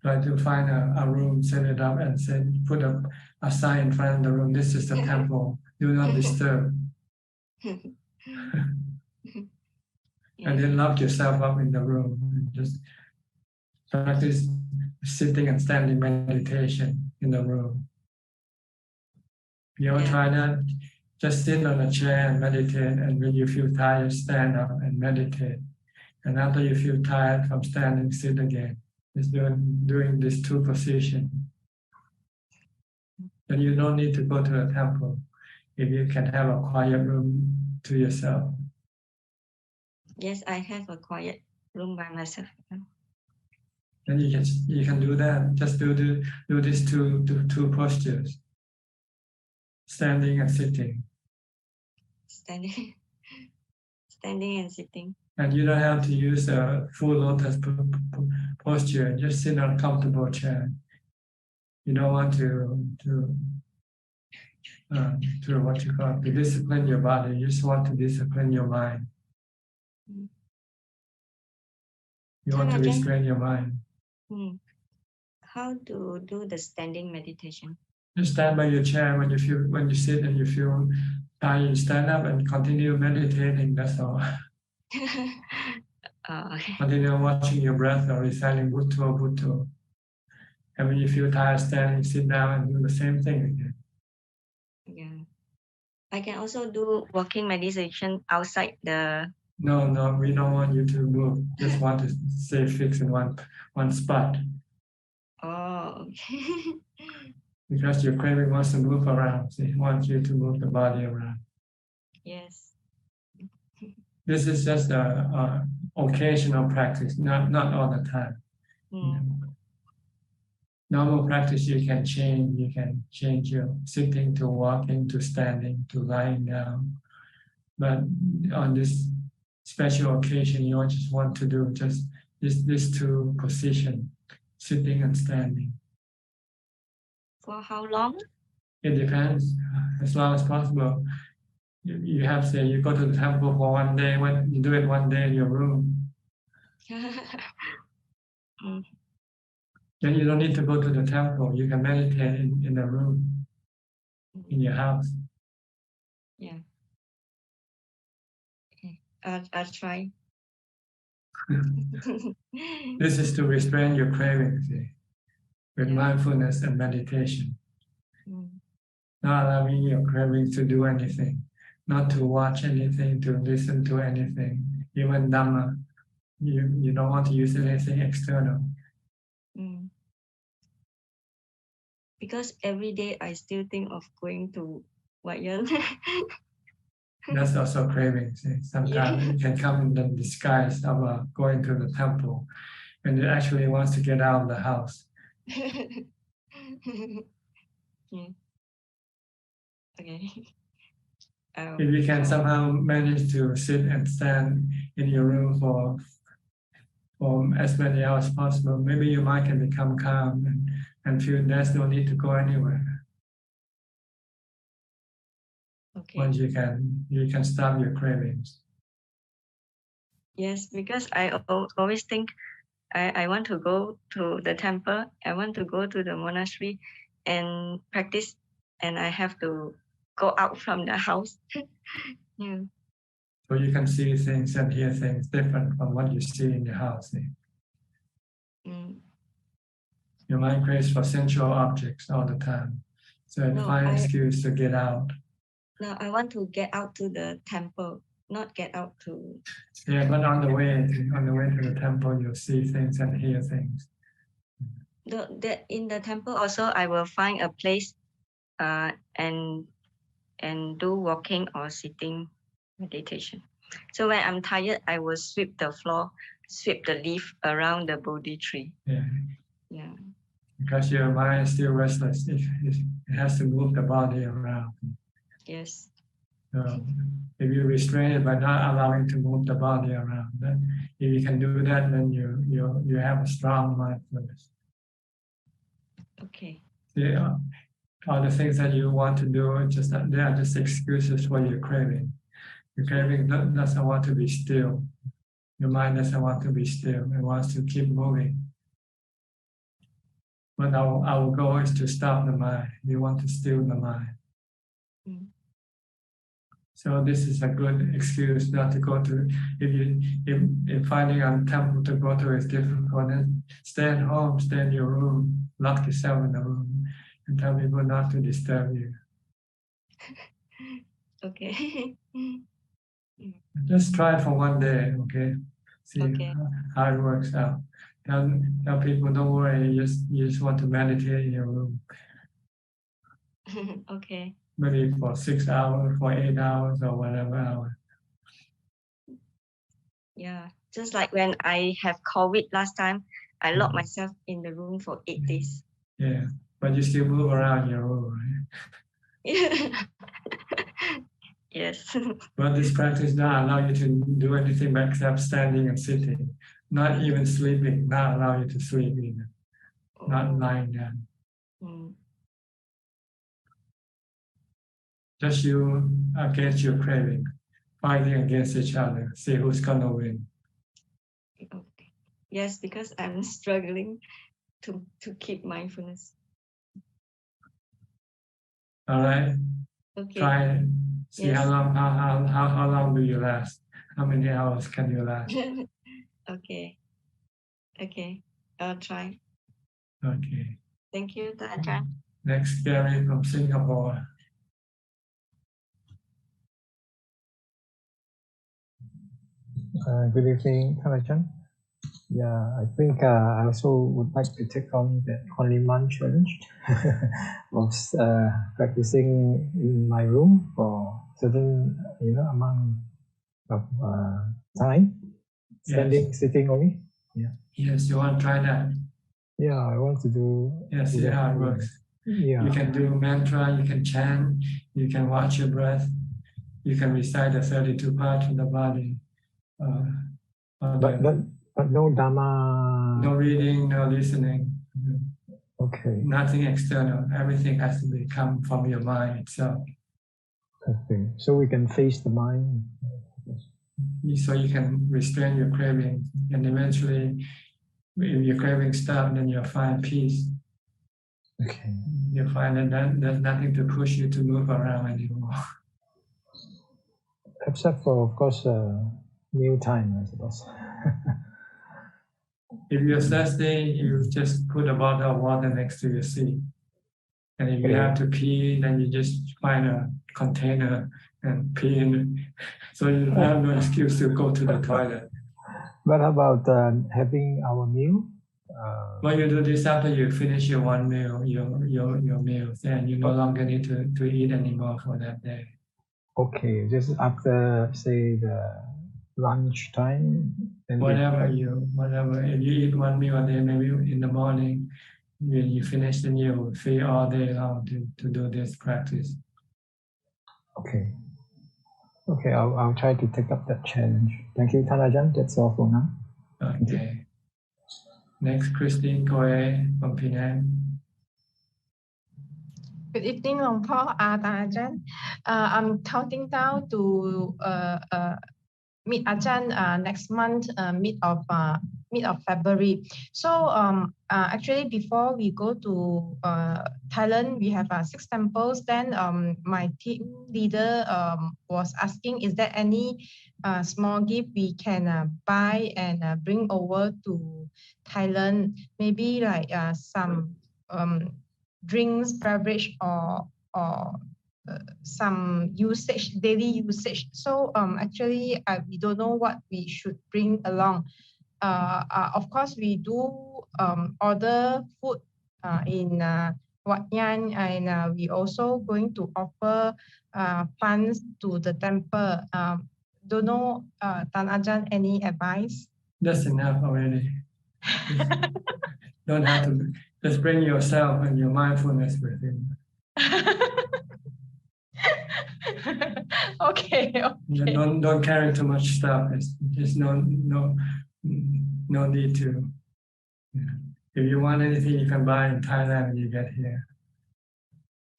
Try to find a room, set it up, and put a sign in front of the room. This is the temple. Do not disturb. And then lock yourself up in the room. And just practice sitting and standing meditation in the room. You ever try that? Just sit on a chair and meditate, and when you feel tired, stand up and meditate. And after you feel tired from standing, sit again. Just doing these two positions. Then you don't need to go to a temple if you can have a quiet room to yourself. Yes, I have a quiet room by myself. Then you can do that. Just do these two postures: standing and sitting. Standing and sitting. And you don't have to use a full lotus posture. Just sit on a comfortable chair. You don't want to discipline your body. You just want to discipline your mind. You want to restrain your mind. How to do the standing meditation? Just stand by your chair when you sit and you feel tired. You stand up and continue meditating. That's all. Okay. Continue watching your breath or reciting Bhutto, Bhutto. And when you feel tired standing, sit down and do the same thing again. Yeah. I can also do walking meditation outside the... No, we don't want you to move. Just want to stay fixed in one spot. Oh, okay. Because your craving wants to move around. So it wants you to move the body around. Yes. This is just a occasional practice, not all the time. Normal practice you can change. You can change your sitting to walking to standing to lying down. But on this special occasion, you just want to do just these two positions, sitting and standing. For how long? It depends. as long as possible. You have say you go to the temple for one day. When you do it one day in your room, then you don't need to go to the temple. You can meditate in the room, in your house. Yeah. Okay. I'll try. This is to restrain your cravings with mindfulness and meditation. Not allowing your cravings to do anything, not to watch anything, to listen to anything, even Dhamma. You don't want to use anything external. Because every day I still think of going to Wat Yan. That's also cravings. Sometimes it can come in the disguise of going to the temple, and it actually wants to get out of the house. Okay. If you can somehow manage to sit and stand in your room for as many hours as possible, maybe your mind can become calm and feel there's no need to go anywhere. Okay. Once you can stop your cravings. Yes, because I always think I want to go to the temple, I want to go to the monastery and practice, and I have to go out from the house. Yeah. So you can see things and hear things different from what you see in your house. Your mind craves for sensual objects all the time. So it finds excuse to get out. No, I want to get out to the temple, not get out to... Yeah, but on the way to the temple, you'll see things and hear things. In the temple also, I will find a place and do walking or sitting meditation. So when I'm tired, I will sweep the floor, sweep the leaf around the Bodhi tree. Yeah. Because your mind is still restless. It has to move the body around. Yes. So if you restrain it by not allowing to move the body around, then if you can do that, then you have a strong mindfulness. Okay. Yeah. All the things that you want to do, they are just excuses for your craving. Your craving doesn't want to be still. Your mind doesn't want to be still. It wants to keep moving. But our goal is to stop the mind. We want to still the mind. So this is a good excuse not to go to. If finding a temple to go to is difficult, then stay at home, stay in your room, lock yourself in the room, and tell people not to disturb you. Okay. Just try it for one day, okay? See how it works out. Tell people, don't worry, you just want to meditate in your room. Okay. Maybe for 6 hours, for 8 hours, or whatever hour. Yeah, just like when I have COVID last time, I locked myself in the room for 8 days. Yeah, but you still move around your room, right? Yes. But this practice not allow you to do anything except standing and sitting, not even sleeping, not allow you to sleep either, not lying down. Just you against your craving, fighting against each other, see who's gonna win. Okay. Yes, because I'm struggling to keep mindfulness. All right. Okay. Try it. See Yes. how long do you last? How many hours can you last? Okay. Okay. I'll try. Okay. Thank you, Ajahn. Next, Gary from Singapore. Good evening, Ajahn. Yeah, I think I also would like to take on the only month challenge of practicing in my room for certain amount of time, standing, sitting only. Yeah. Yes, you want to try that? Yeah, I want to do. Yeah, see how it works. Yeah. You can do mantra, you can chant, you can watch your breath, you can recite the 32 parts of the body. But no Dhamma. No reading, no listening. Okay. Nothing external. Everything has to come from your mind itself. Okay, so we can face the mind. So you can restrain your craving, and eventually, if your craving stop, then you'll find peace. Okay. You'll find that there's nothing to push you to move around anymore. Except for, of course, meal time, I suppose. If you're thirsty, you just put a bottle of water next to your seat. And if you have to pee, then you just find a container and pee in it. So you have no excuse to go to the toilet. What about having our meal? Well, you do this after you finish your one meal, your meals, and you no longer need to eat anymore for that day. Okay, just after, say, the lunch time. Whatever, if you eat one meal a day, maybe in the morning, when you finish the meal, feel all day long to do this practice. Okay. Okay, I'll try to take up that challenge. Thank you, Ajahn. That's all for now. Okay. Next, Christine Koe from Penang. Good evening, Long Po, Ajahn. I'm counting down to meet Ajahn next month, mid of February. So actually, before we go to Thailand, we have 6 temples. Then my team leader was asking, is there any small gift we can buy and bring over to Thailand? Maybe like some drinks, beverage, or some usage, daily usage. So actually, we don't know what we should bring along. Of course, we do order food in Wat Yan, and we also going to offer funds to the temple. Don't know, Tan Ajahn, any advice? That's enough already. Don't have to, just bring yourself and your mindfulness with him. Okay. Don't carry too much stuff. There's no need to. Yeah. If you want anything, you can buy in Thailand when you get here.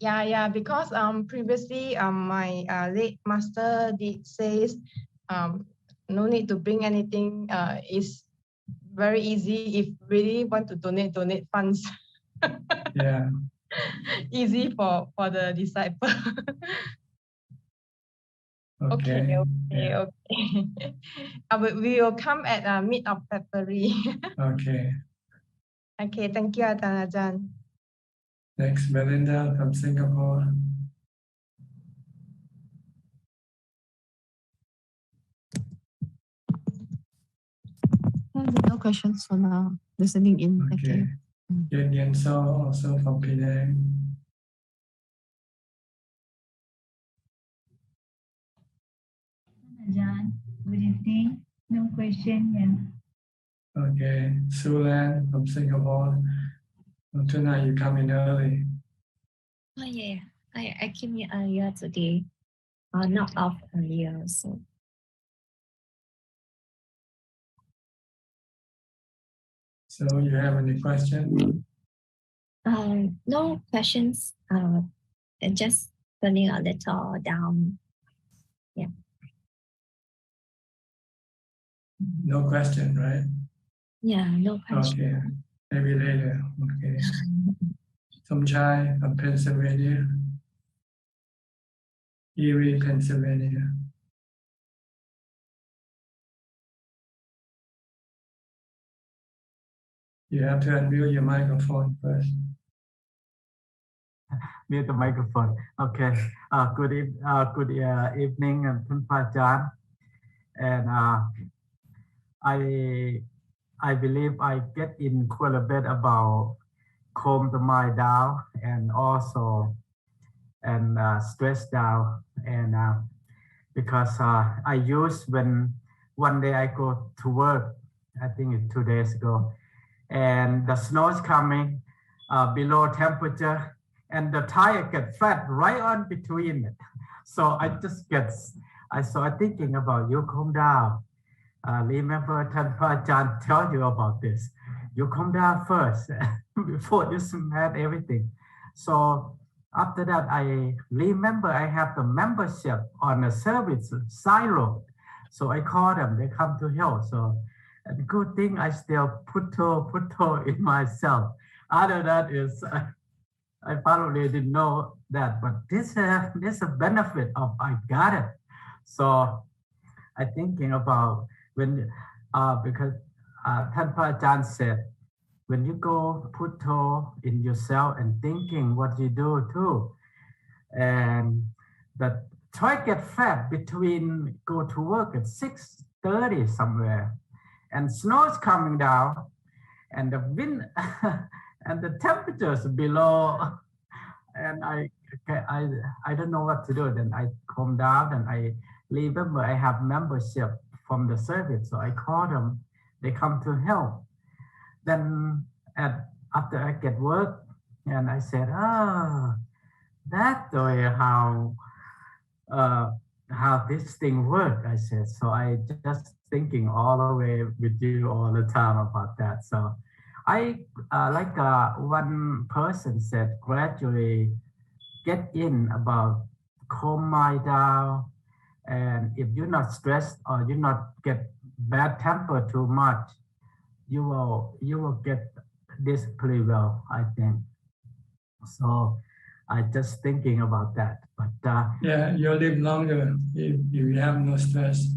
Yeah. Because previously my late master did says no need to bring anything. Is very easy if really want to donate funds. Yeah. Easy for the disciple. Okay. Yeah. We will come at mid of February. Okay. Okay, thank you, Ajahn. Next, Melinda from Singapore. No questions for now. Listening in. Okay. Thank you. Yen So also from Penang. Ajahn, good evening. No question, yeah. Okay. Sulan from Singapore. Well, tonight you come in early. Oh yeah, I came here earlier today. Not off earlier, so. So you have any questions? No questions. Just feeling a little down. Yeah. No question, right? Yeah, no question. Okay. Maybe later. Okay. Suchart from Pennsylvania. Erie, Pennsylvania. You have to unmute your microphone first. Mute the microphone. Okay. Good evening, Ajahn. And I believe I get in quite a bit about calm the mind down and also stress down. And because I use when one day I go to work, I think it's 2 days ago, and the snow is coming below temperature, and the tire gets flat right on between it. So I started thinking about you calm down. Remember Ajahn tell you about this. You calm down first before you smash everything. So after that, I remember I have the membership on the service side road. So I call them, they come to help. So the good thing I still put in myself. Other that is, I probably didn't know that, but this is a benefit of I got it. So I thinking about when, because Tanpa Ajahn said, when you go put in yourself and thinking what you do too, and that try get fed between go to work at 6:30 somewhere, and snow's coming down, and the wind and the temperatures below, and I don't know what to do. Then I calm down and I remember I have membership from the service, so I call them. They come to help. Then after I get work, and I said, that's the way how this thing works. I said, so I just thinking all the way with you all the time about that. So I like one person said, gradually get in about calm mind down, and if you're not stressed or you not get bad temper too much, you will get this pretty well, I think. So I just thinking about that. But yeah, you'll live longer if you have no stress.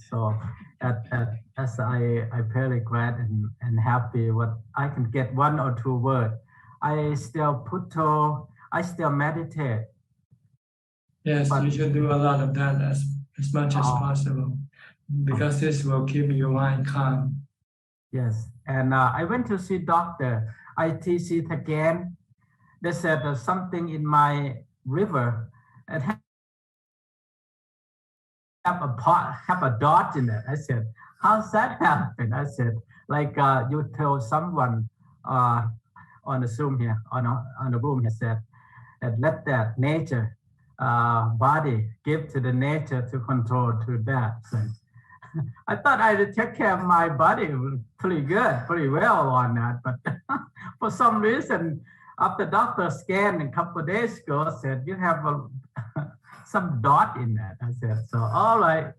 So as I very glad and happy what I can get 1 or 2 words. I still I still meditate. Yes, but, you should do a lot of that as much as possible, because this will keep your mind calm. Yes, and I went to see doctor. I test it again. They said there's something in my liver and have a dot in it. I said, how's that happen? I said, like you tell someone on the Zoom here, on the room, he said, that let that nature body give to the nature to control to that. So I thought I would take care of my body pretty good, pretty well on that, but for some reason, after doctor scanned a couple of days ago, said you have some dot in that. I said, so all right,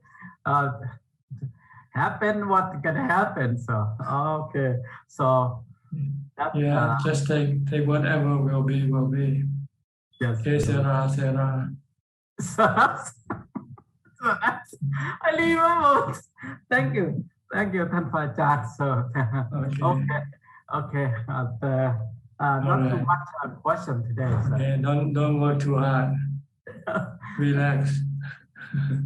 happen what can happen. So okay, so yeah, just take whatever will be, will be. Yes. Que sera, sera. I remember. Thank you, Tanpa Ajahn. So okay. Not right. too much question today. So. Okay, don't work too hard. Relax.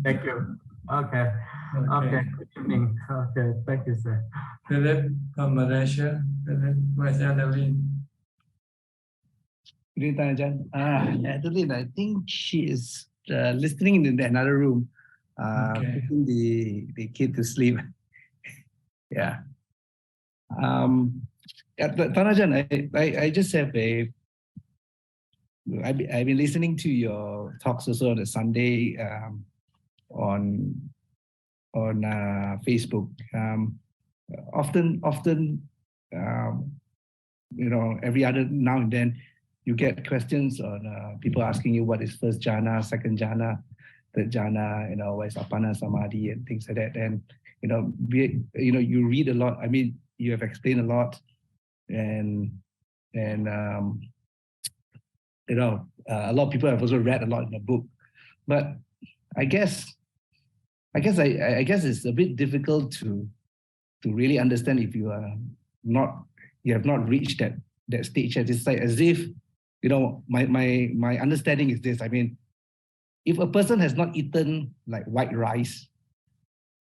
Thank you. Okay. Good evening. Okay. Thank you, sir. Philip from Malaysia. Philip, where's Adeline? Good evening, Ajahn. Adeline, I think she is listening in another room, putting the kid to sleep. Yeah. Ajahn, I just have I've been listening to your talks also on a Sunday on Facebook. Often, every other now and then, you get questions on people asking you what is first jhana, second jhana, third jhana, what is apana samadhi and things like that. And you read a lot. I mean, you have explained a lot, and a lot of people have also read a lot in the book. But I guess it's a bit difficult to really understand if you have not reached that stage yet. It's like as if, my understanding is this. I mean, if a person has not eaten like white rice,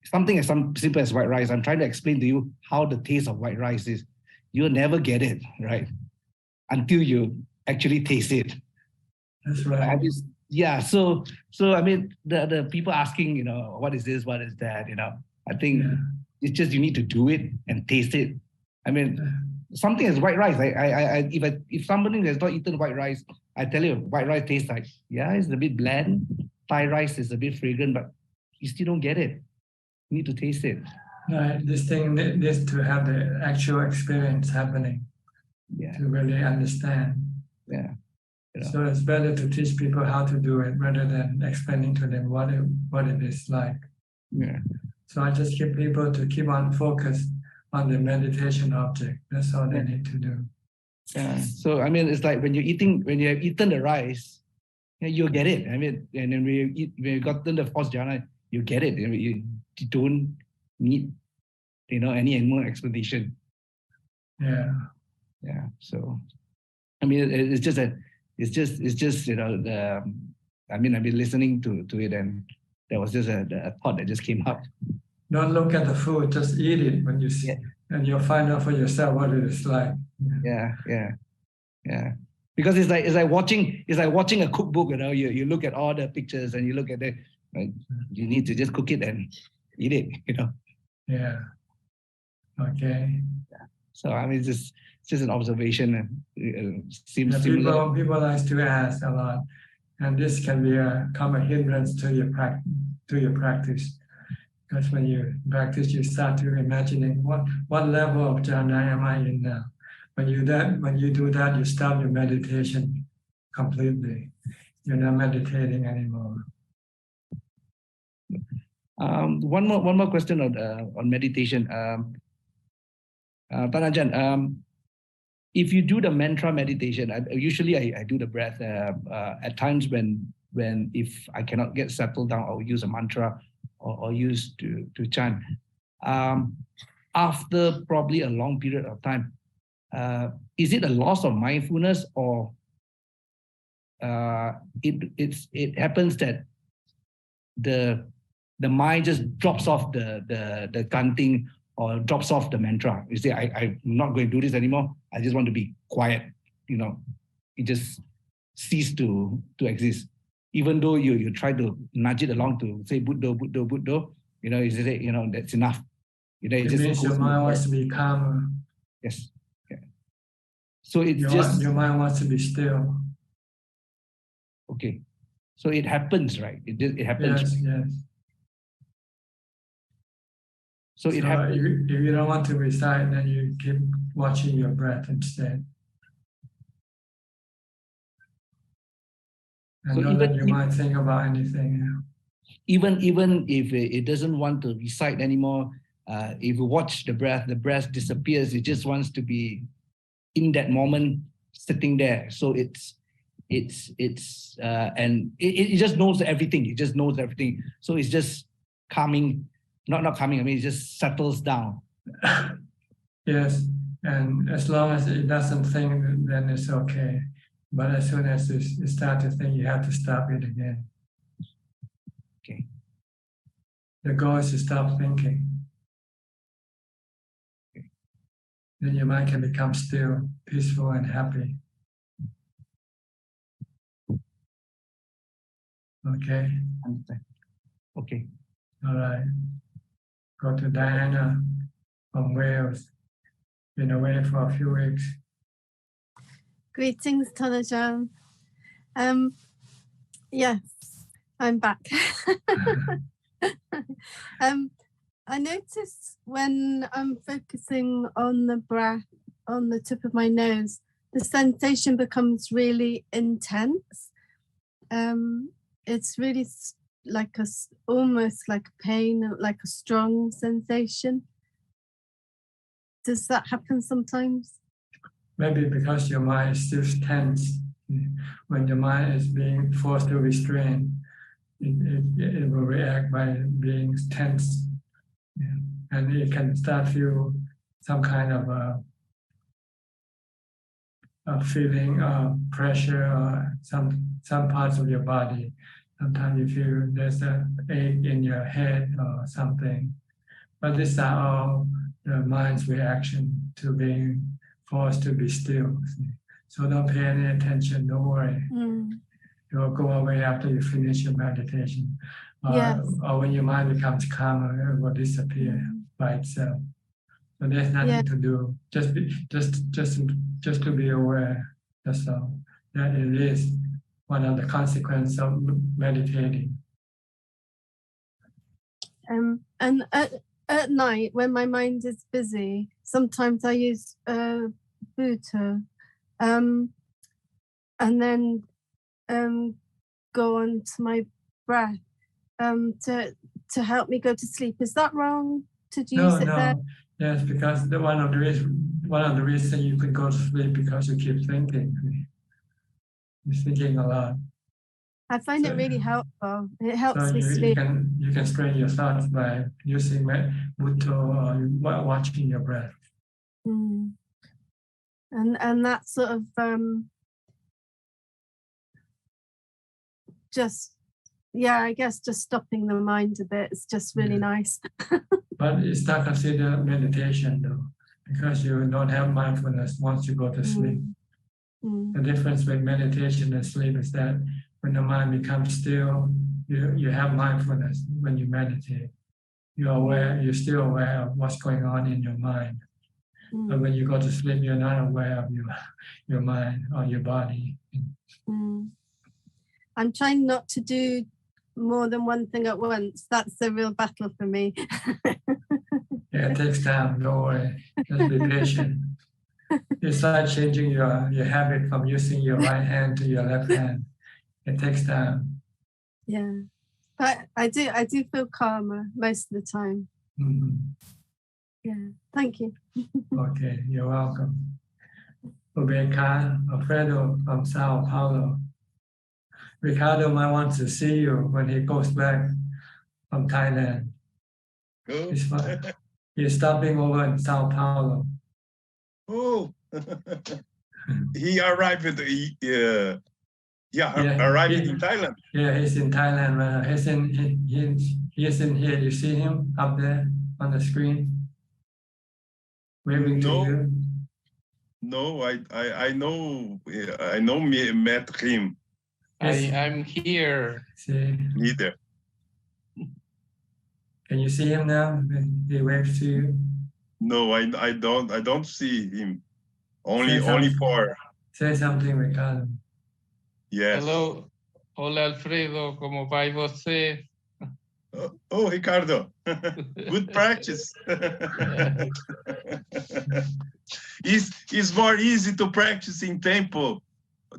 something as simple as white rice, I'm trying to explain to you how the taste of white rice is. You'll never get it, right? Until you actually taste it. That's right. Yeah, so I mean, the people asking, what is this, what is that, I think it's just you need to do it and taste it. I mean, something as white rice. If somebody has not eaten white rice, I tell you, white rice tastes like, it's a bit bland. Thai rice is a bit fragrant, but you still don't get it. You need to taste it. Right. This thing needs to have the actual experience happening to really understand. You know? So it's better to teach people how to do it rather than explaining to them what it is like. Yeah. So I just keep people to keep on focused on the meditation object. That's all they need to do. Yeah. So I mean, it's like when you have eaten the rice, you get it. I mean, and then when you gotten the fourth jhana, you get it. You don't need, any more explanation. Yeah. Yeah. So, I mean, it's just I mean, I've been listening to it, and there was just a thought that just came up. Don't look at the food, just eat it when you see, and you'll find out for yourself what it is like. Yeah. Because it's like watching a cookbook. You look at all the pictures and you look at it. Right? You need to just cook it and eat it. Yeah. Okay. So I mean, it's just an observation. Seems similar. People like to ask a lot, and this can become a hindrance to your practice. Because when you practice, you start to imagining what level of jhana am I in now. When you do that, you stop your meditation completely. You're not meditating anymore. One more question on meditation. Ajahn, if you do the mantra meditation, usually I do the breath. At times when if I cannot get settled down, I'll use a mantra or use to chant. After probably a long period of time, is it a loss of mindfulness, or it happens that the mind just drops off the chanting or drops off the mantra? You say, I'm not going to do this anymore. I just want to be quiet. It just cease to exist. Even though you try to nudge it along to say Buddha, Buddha, Buddha, you say, that's enough. It means your mind wants to be calmer. Yes. Yeah. So it's your mind wants to be still. Okay. So it happens, right? It happens. Yes, right? yes. So it happens. If you don't want to recite, then you keep watching your breath instead. And so don't let your mind think about anything. Even if it doesn't want to recite anymore, if you watch the breath disappears. It just wants to be in that moment, sitting there. So it just knows everything. It just knows everything. So it's just calming, not calming. I mean, it just settles down. Yes, and as long as it doesn't think, then it's okay. But as soon as you start to think, you have to stop it again. Okay. The goal is to stop thinking. Okay. Then your mind can become still, peaceful, and happy. Okay. Okay. All right. Go to Diana from Wales. Been away for a few weeks. Greetings, Ajahn. Yes, I'm back. I notice when I'm focusing on the breath on the tip of my nose, the sensation becomes really intense. It's really like almost like a pain, like a strong sensation. Does that happen sometimes? Maybe because your mind is still tense. When your mind is being forced to restrain, it will react by being tense. Yeah. And it can start feel some kind of a feeling of pressure or some parts of your body. Sometimes you feel there's an ache in your head or something. But these are all the mind's reaction to being forced to be still. So don't pay any attention, don't worry. It will go away after you finish your meditation. Or when your mind becomes calmer, it will disappear by itself. So there's nothing to do. Just to be aware. That's all. That it is one of the consequences of meditating. And at night, when my mind is busy, sometimes I use Buddha. and then go on to my breath to help me go to sleep. Is that wrong to use it there? Yes, because one of the reasons you could go to sleep because you keep thinking. You're thinking a lot. I find it really helpful. It helps So me sleep. you can strain your thoughts by using Bhutto or watching your breath. And that sort of I guess just stopping the mind a bit is just really nice. But it's not considered meditation though, because you don't have mindfulness once you go to sleep. The difference with meditation and sleep is that when the mind becomes still, you have mindfulness when you meditate. You're still aware of what's going on in your mind. But when you go to sleep, you're not aware of your mind or your body. I'm trying not to do more than one thing at once. That's the real battle for me. Yeah, it takes time. Don't worry. Just be patient. You start changing your habit from using your right hand to your left hand. It takes time. Yeah, but I do feel calmer most of the time. Yeah, thank you. Okay, you're welcome. Rebecca Alfredo from Sao Paulo. Ricardo might want to see you when he goes back from Thailand. He's stopping over in Sao Paulo. Oh, he arrived arriving in Thailand. Yeah, he's in Thailand right now. He's in here. You see him up there on the screen? Waving to you? No, I know met him. I'm here. See? Neither. Can you see him now? He waves to you. No, I don't see him. Only for. Say something, Ricardo. Yes. Hello. Hola Alfredo, ¿cómo va você? Oh, Ricardo, good practice. It's more easy to practice in temple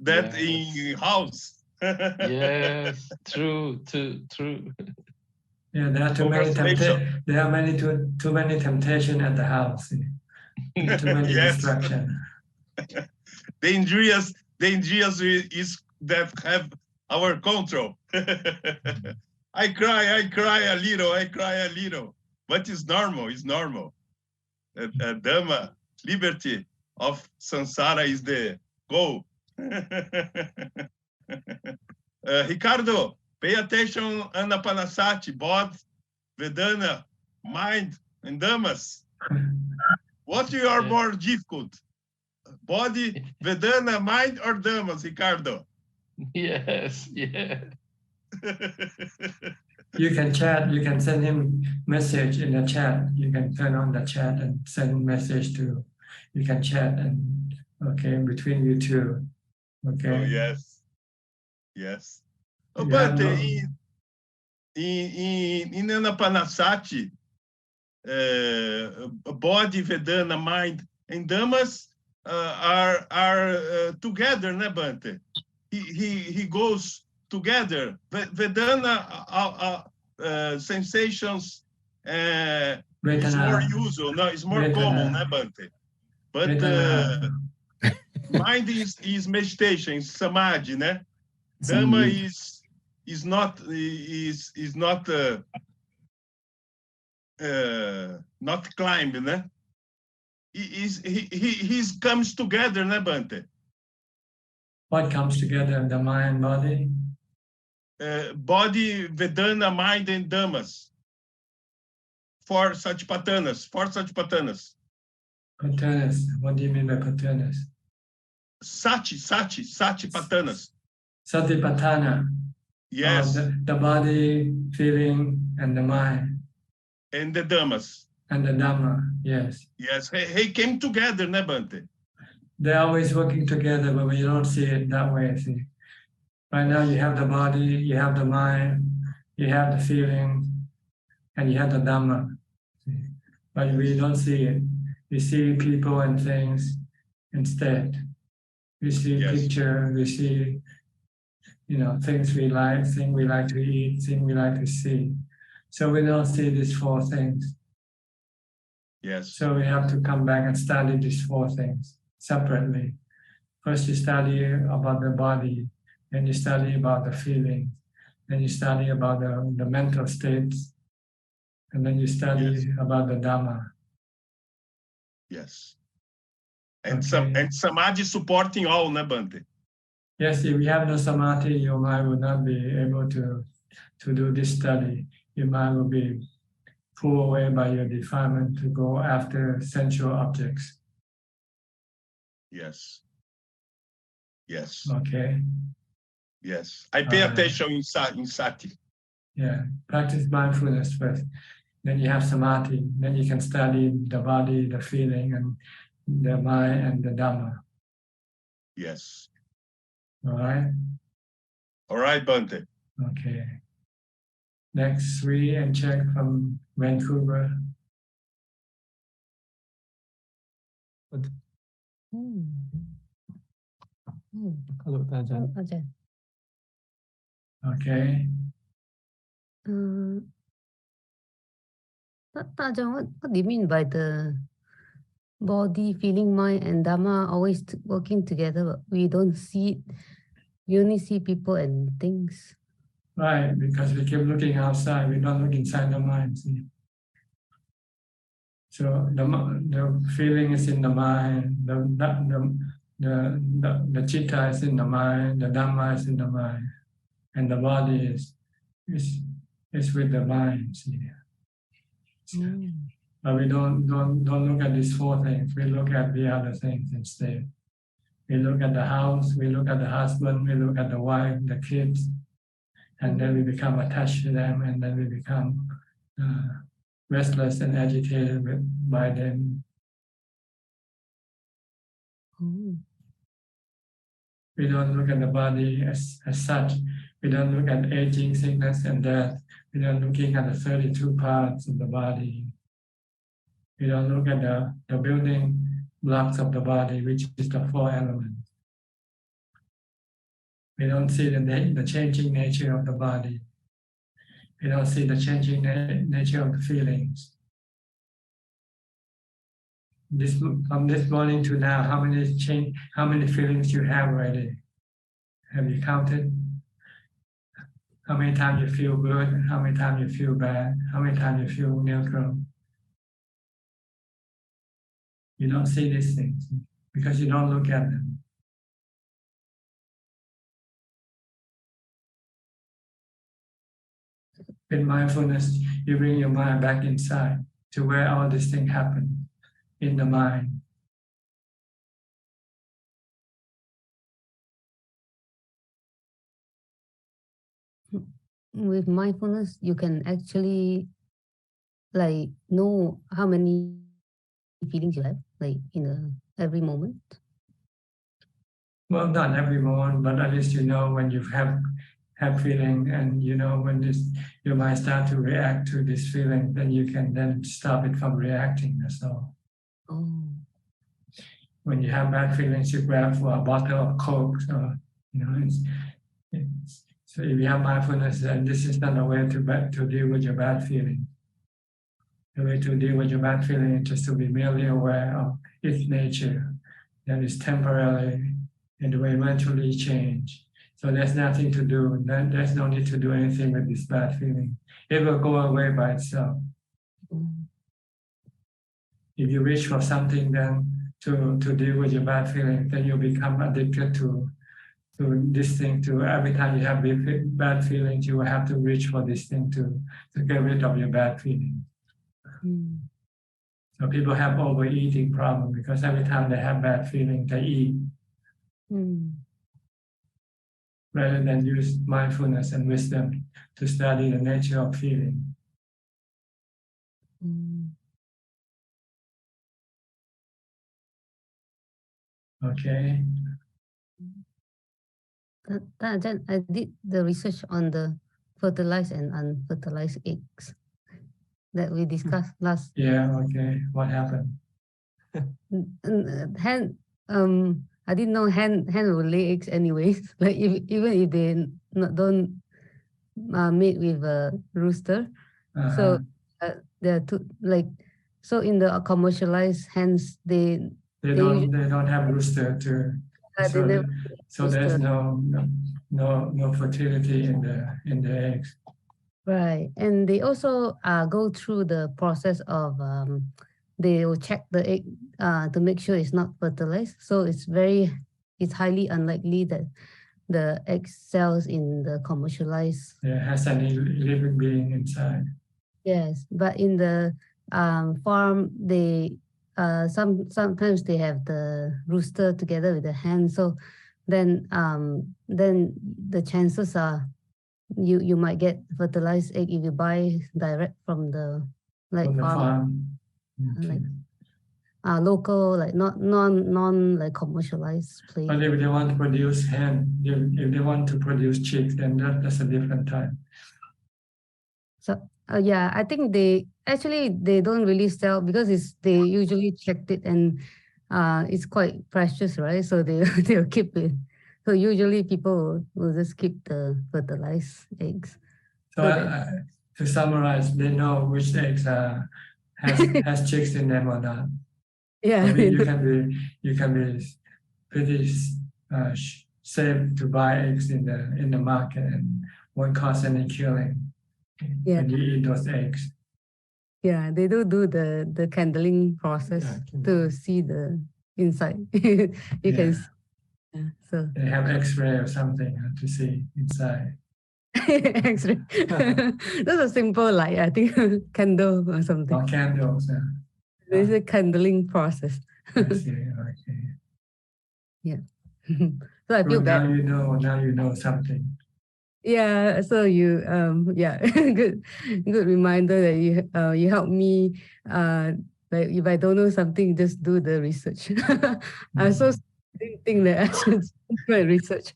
than in house. Yes, true. Yeah, there are too many temptations at the house. Too many distractions. Dangerous is that have our control. I cry a little, but it's normal. Dhamma, liberty of samsara is the goal. Ricardo, pay attention Anapanasati, body, Vedana, mind, and Dhammas. What are more difficult? Body, Vedana, mind, or Dhammas, Ricardo? Yes. You can chat, you can send him message in the chat. You can turn on the chat and send message to, you can chat and, between you two. Okay. Oh, yes. Oh, but in Anapanasati, body, Vedana, mind, and Dhammas are together, né, Bante? He goes together. Vedana sensations is more usual. No, it's more common, né, Bante? But mind is meditation, is samadhi, né? Dhamma is not climbing, né? He comes together, né, Bante? What comes together, the mind, body? Body, Vedana, mind, and Dhammas. For such patanas. Patanas. What do you mean by patanas? Sati patanas. Satipatthana. Yes. The body, feeling, and the mind. And the Dhammas. And the Dhamma, yes. Yes, he came together, né, Bante? They're always working together, but you don't see it that way. See, right now you have the body, you have the mind, you have the feeling, and you have the Dhamma. See? But we don't see it. We see people and things instead. We see picture, we see, things we like to eat, things we like to see. So we don't see these four things. Yes. So we have to come back and study these four things separately. First you study about the body, then you study about the feeling, then you study about the mental states, and then you study about the Dhamma. Yes. And Samadhi supporting all, né, Bante? Yes, if you have no Samadhi, your mind will not be able to do this study. Your mind will be pulled away by your defilement to go after sensual objects. Yes. Yes. Okay. Yes. I pay attention in Sati. Yeah. Practice mindfulness first. Then you have Samadhi. Then you can study the body, the feeling, and the mind and the Dhamma. Yes. All right? All right, Bante. Okay. Next, Sri and check from Vancouver. Hello, Ajahn. Okay. Ajahn, what do you mean by the body, feeling, mind, and Dhamma always working together, but we don't see it? We only see people and things. Right, because we keep looking outside, we don't look inside the mind. See? So the feeling is in the mind, the chitta is in the mind, the Dhamma is in the mind, and the body is with the mind. See? But we don't look at these four things. We look at the other things instead. We look at the house, we look at the husband, we look at the wife, the kids, and then we become attached to them, and then we become restless and agitated by them. We don't look at the body as such. We don't look at aging, sickness, and death. We don't looking at the 32 parts of the body. We don't look at the building blocks of the body, which is the four elements. We don't see the changing nature of the body. We don't see the changing nature of the feelings. From this morning to now, how many feelings you have already? Have you counted? How many times you feel good? How many times you feel bad? How many times you feel neutral? You don't see these things because you don't look at them. In mindfulness, you bring your mind back inside to where all these things happen, in the mind. With mindfulness, you can actually know how many feelings you have, in every moment. Well, not every moment, but at least you know when you have feeling, and you know when your mind starts to react to this feeling, then you can then stop it from reacting. That's all. When you have bad feelings, you grab for a bottle of Coke. So so if you have mindfulness, then this is not a way to deal with your bad feeling. The way to deal with your bad feeling is just to be merely aware of its nature, that is temporary, and it will eventually change. So there's nothing to do. There's no need to do anything with this bad feeling. It will go away by itself. If you reach for something then to deal with your bad feeling, then you become addicted to this thing. To every time you have bad feelings, you will have to reach for this thing to get rid of your bad feeling. So people have overeating problem because every time they have bad feeling, they eat. Rather than use mindfulness and wisdom to study the nature of feeling. Okay. Ajahn, I did the research on the fertilized and unfertilized eggs that we discussed last. Yeah, okay. What happened? I didn't know hen will lay eggs anyways. Like even if they don't mate with a rooster. So they're two so in the commercialized hens they don't have rooster to so there's no fertility in the eggs. Right, and they also go through the process of they will check the egg to make sure it's not fertilized. So it's highly unlikely that the egg cells in the commercialized has any living being inside. Yes, but in the farm, they sometimes they have the rooster together with the hen. So then the chances are you might get fertilized egg if you buy direct from the farm. Like local, like non like commercialized place. But if they want to produce hen, if they want to produce chicks, then that's a different time. So yeah, I think they don't really sell because they usually checked it and it's quite precious, right? So they'll keep it. So usually people will just keep the fertilized eggs. So to summarize, they know which eggs has chicks in them or not. Yeah, so you can be pretty safe to buy eggs in the market and won't cause any killing. Yeah. When you eat those eggs. Yeah, they do the candling process to see the inside. You can see. Yeah, so they have X-ray or something to see inside. X-ray. That's a simple light. I think candle or something. Or candles. Yeah. There's a candling process. I see. Okay. Yeah. So I feel bad. Now you know something. Yeah, so you good reminder that you help me like if I don't know something, just do the research. I didn't think that I should do my research.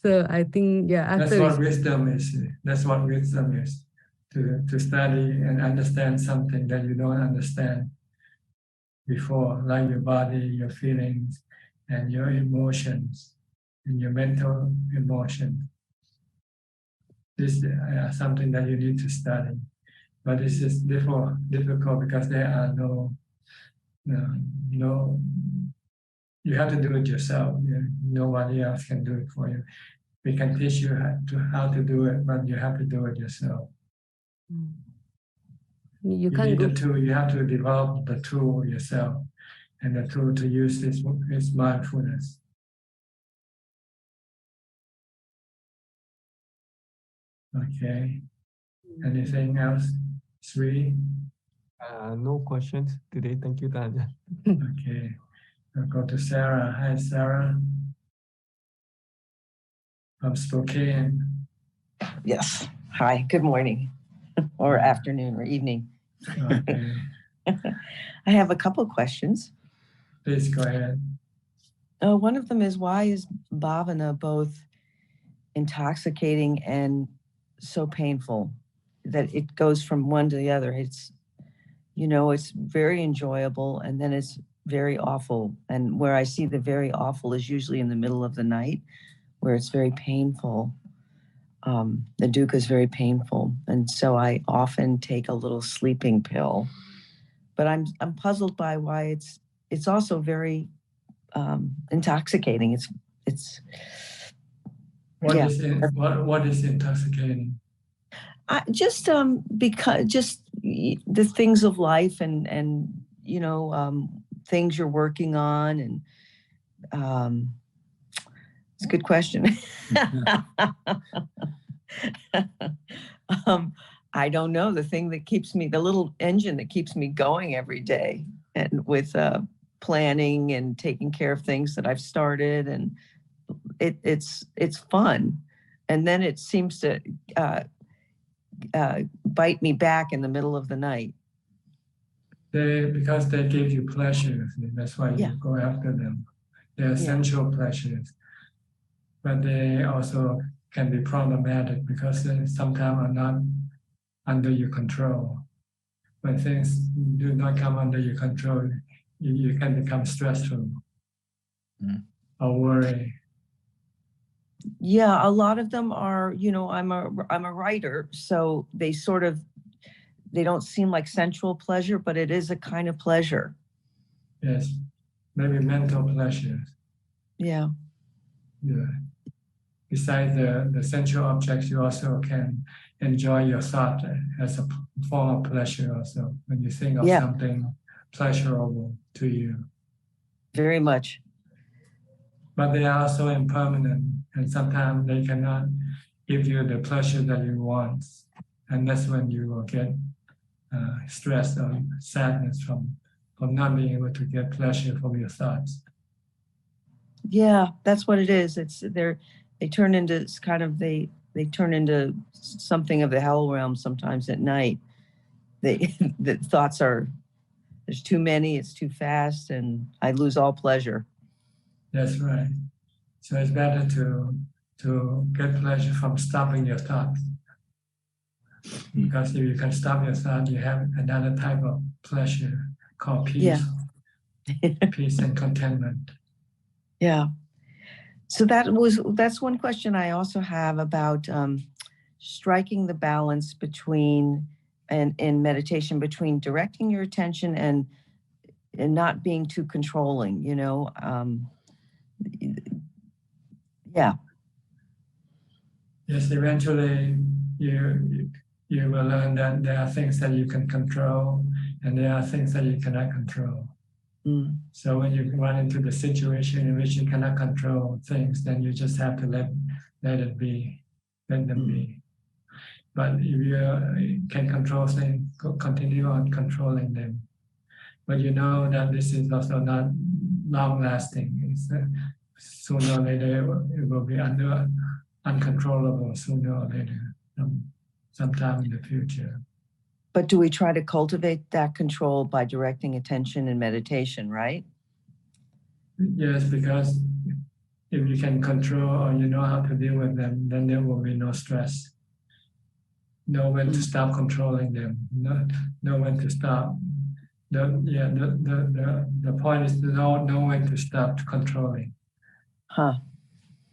So I think that's what wisdom is. That's what wisdom is. To study and understand something that you don't understand before, like your body, your feelings, and your emotions, and your mental emotions. This is something that you need to study, but this is difficult because there are no. You have to do it yourself. Nobody else can do it for you. We can teach you how to do it, but you have to do it yourself. You need the tool. You have to develop the tool yourself, and the tool to use is mindfulness. Okay. Anything else? Sri? No questions today. Thank you, Ajahn. Okay. I'll go to Sarah. Hi, Sarah. From Spokane. Yes. Hi. Good morning, or afternoon, or evening. Okay. I have a couple questions. Please go ahead. One of them is, why is bhavana both intoxicating and so painful that it goes from one to the other? It's very enjoyable, and then it's very awful. And where I see the very awful is usually in the middle of the night, where it's very painful. The dukkha is very painful, and so I often take a little sleeping pill. But I'm puzzled by why it's also very intoxicating. What is intoxicating? Because the things of life and things you're working on, and it's a good question. I don't know, the thing that keeps me, the little engine that keeps me going every day, and with planning and taking care of things that I've started, and it's fun. And then it seems to bite me back in the middle of the night. Because they give you pleasure, that's why you go after them. They're essential pleasures, but they also can be problematic because they sometimes are not under your control. When things do not come under your control, you can become stressful. or worry? Yeah, a lot of them are, you know, I'm a writer, so they don't seem like sensual pleasure, but it is a kind of pleasure. Yes, maybe mental pleasures. Yeah. Yeah. Besides the sensual objects, you also can enjoy your thought as a form of pleasure also, when you think of something pleasurable to you. Very much. But they are also impermanent, and sometimes they cannot give you the pleasure that you want. And that's when you will get stress or sadness from not being able to get pleasure from your thoughts. Yeah, that's what it is. They turn into they turn into something of the hell realm sometimes at night. The thoughts are, there's too many, it's too fast, and I lose all pleasure. That's right. So it's better to get pleasure from stopping your thoughts. Because if you can stop your thought, you have another type of pleasure called peace. Peace and contentment. Yeah. So that's one question I also have about striking the balance between, and in meditation, between directing your attention and not being too controlling, you know. Yeah. Yes, eventually you will learn that there are things that you can control and there are things that you cannot control. Mm. So when you run into the situation in which you cannot control things, then you just have to let it be, let them be. But if you can control things, continue on controlling them. But you know that this is also not long-lasting. Sooner or later it will be uncontrollable sooner or later, sometime in the future. But do we try to cultivate that control by directing attention in meditation, right? Yes, because if you can control or you know how to deal with them, then there will be no stress. Know when to stop controlling them. Know when to stop. The point is to know when to stop controlling. Huh.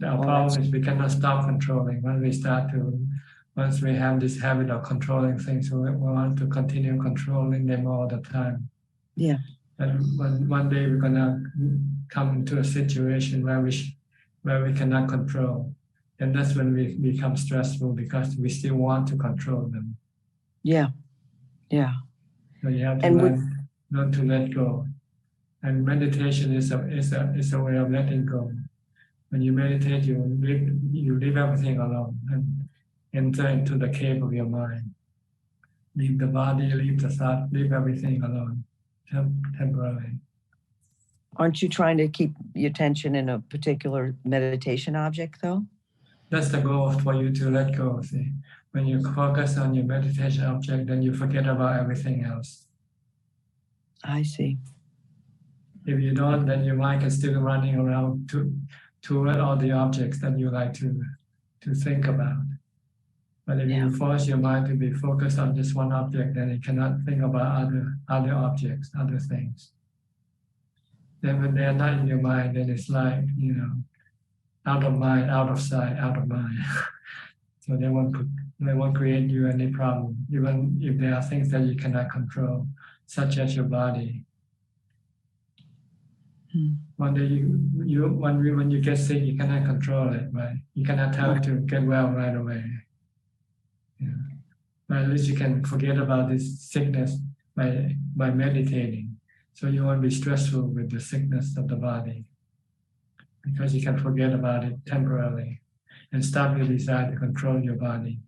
Our problem is we cannot stop controlling. Once we have this habit of controlling things, we want to continue controlling them all the time. Yeah. And one day we're gonna come into a situation where we cannot control, and that's when we become stressful because we still want to control them. Yeah. Yeah. So you have to learn to let go, and meditation is a way of letting go. When you meditate, you leave everything alone and enter into the cave of your mind. Leave the body, leave the thought, leave everything alone, temporarily. Aren't you trying to keep your attention in a particular meditation object, though? That's the goal for you to let go. See, when you focus on your meditation object, then you forget about everything else. I see. If you don't, then your mind is still running around toward all the objects that you like to think about. But if you force your mind to be focused on just one object, then it cannot think about other objects, other things. Then when they are not in your mind, then it's like, you know, out of mind, out of sight, out of mind. So they won't create you any problem, even if there are things that you cannot control, such as your body. One day when you get sick, you cannot control it, right? You cannot tell it to get well right away. Yeah. But at least you can forget about this sickness by meditating. So you won't be stressful with the sickness of the body, because you can forget about it temporarily and stop your desire to control your body.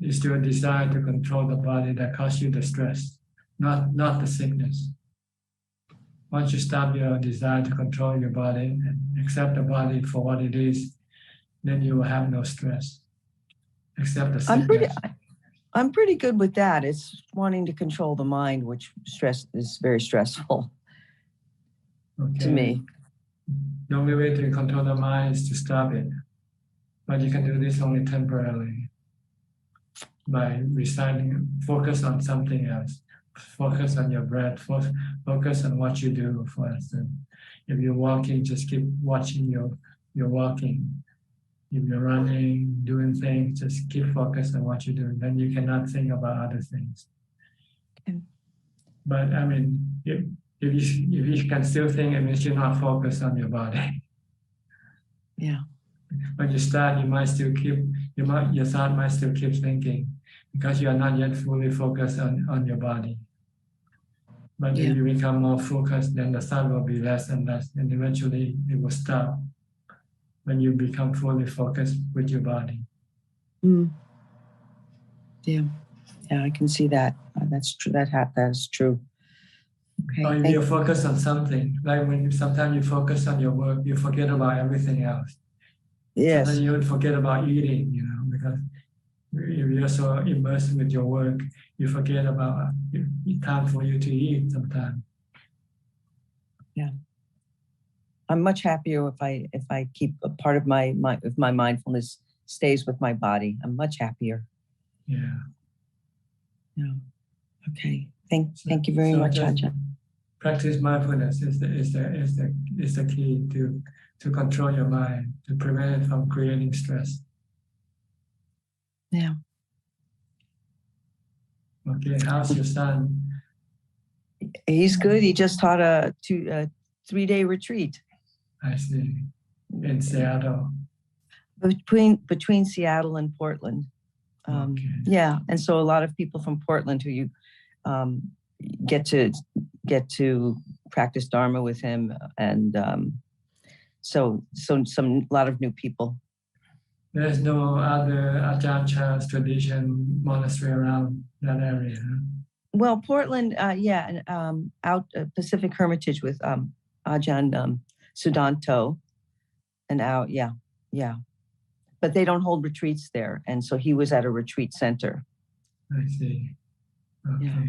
It's your desire to control the body that causes you the stress, not the sickness. Once you stop your desire to control your body and accept the body for what it is, then you will have no stress, except the sickness. I'm pretty good with that. It's wanting to control the mind, which is very stressful to me. The only way to control the mind is to stop it. But you can do this only temporarily by reciting, focus on something else. Focus on your breath, focus on what you do, for instance. If you're walking, just keep watching your walking. If you're running, doing things, just keep focused on what you're doing. Then you cannot think about other things. Okay. But I mean, if you can still think, it means you're not focused on your body. Yeah. When you start, you might still keep your thought might still keep thinking because you are not yet fully focused on your body. But if you become more focused, then the thought will be less and less, and eventually it will stop when you become fully focused with your body. Mm. Yeah, I can see that. That's true. That's true. Okay. Or if you're focused on something, like when sometimes you focus on your work, you forget about everything else. Yes. Sometimes you would forget about eating, because if you're so immersed with your work, you forget about time for you to eat sometimes. Yeah. I'm much happier if I keep a part of my mindfulness stays with my body. I'm much happier. Yeah. Yeah. Okay. Thank you very much, Ajahn. Practice mindfulness is the key to control your mind, to prevent it from creating stress. Yeah. Okay, how's your son? He's good. He just taught a 3-day retreat. I see. In Seattle. Between Seattle and Portland. Okay. Yeah, and so a lot of people from Portland who you get to practice Dharma with him, and so a lot of new people. There's no other Ajahn Chah's tradition monastery around that area. Huh? Well, Portland, and out Pacific Hermitage with Ajahn Sudanto, and out, yeah. But they don't hold retreats there, and so he was at a retreat center. I see. Okay. Yeah.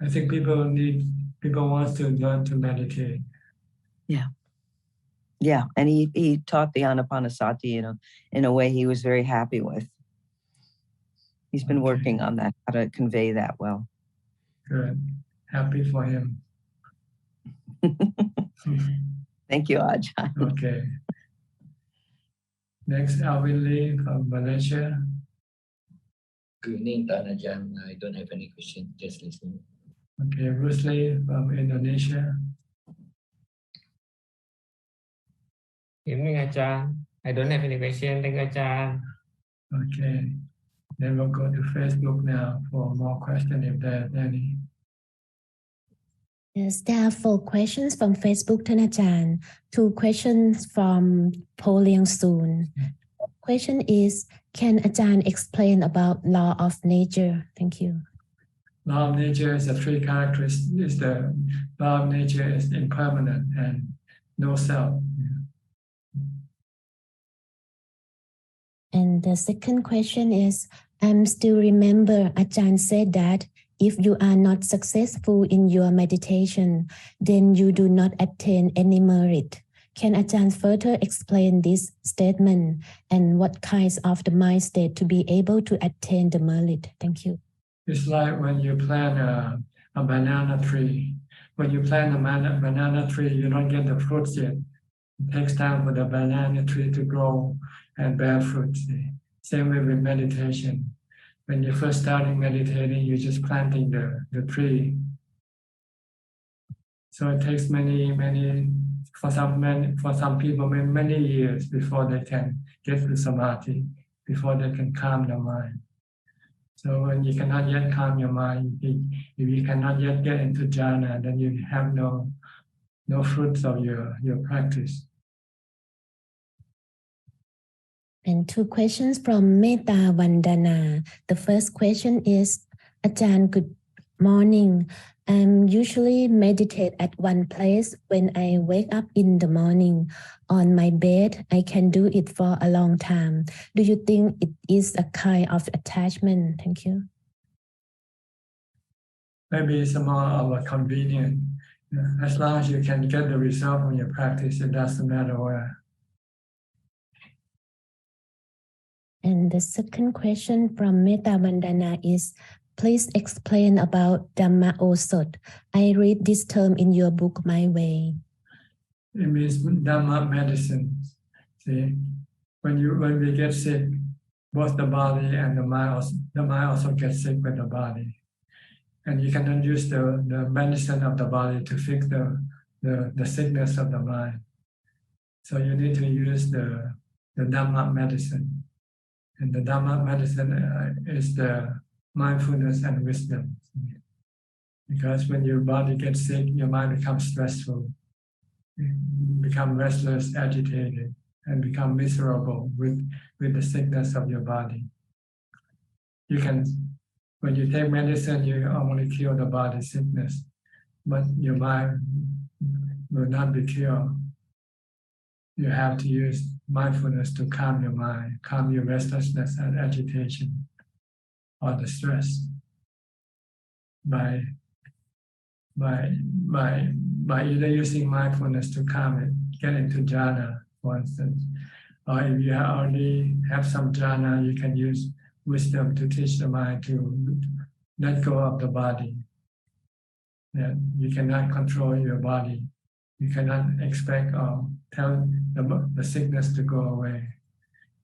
I think people want to learn to meditate. Yeah, and he taught the Anapanasati in a way he was very happy with. He's been working on that, how to convey that well. Good. Happy for him. Thank you, Ajahn. Okay. Next, Alvin Lee from Malaysia. Good evening, Ajahn. I don't have any question, just listening. Okay, Bruce Lee from Indonesia. Evening, Ajahn. I don't have any question. Thank you, Ajahn. Okay. Then we'll go to Facebook now for more questions if there's any. Yes, there are 4 questions from Facebook, Ajahn. 2 questions from Po Liang Soon. Question is, can Ajahn explain about law of nature? Thank you. Law of nature is the 3 characteristics. The law of nature is impermanent and no self. And the second question is, I still remember Ajahn said that if you are not successful in your meditation, then you do not attain any merit. Can Ajahn further explain this statement and what kinds of the mind state to be able to attain the merit? Thank you. It's like when you plant a banana tree. When you plant a banana tree, you don't get the fruits yet. It takes time for the banana tree to grow and bear fruit. Same way with meditation. When you're first starting meditating, you're just planting the tree. So it takes for some people, many years before they can get to samadhi, before they can calm their mind. So when you cannot yet calm your mind, if you cannot yet get into jhana, then you have no fruits of your practice. And 2 questions from Metta Vandana. The first question is, Ajahn, good morning. I usually meditate at one place when I wake up in the morning. On my bed, I can do it for a long time. Do you think it is a kind of attachment? Thank you. Maybe it's more of a convenient. As long as you can get the result from your practice, it doesn't matter where. And the second question from Metta Vandana is, please explain about Dhamma Osot. I read this term in your book, My Way. It means Dhamma medicine. See, when we get sick, both the body and the mind also gets sick with the body. And you cannot use the medicine of the body to fix the sickness of the mind. So you need to use the Dhamma medicine. And the Dhamma medicine is the mindfulness and wisdom. Because when your body gets sick, your mind becomes stressful, become restless, agitated, and become miserable with the sickness of your body. You can, when you take medicine, you only cure the body sickness, but your mind will not be cured. You have to use mindfulness to calm your mind, calm your restlessness and agitation or the stress by either using mindfulness to calm it, get into jhana, for instance, or if you already have some jhana, you can use wisdom to teach the mind to let go of the body. That you cannot control your body. You cannot expect or tell the sickness to go away.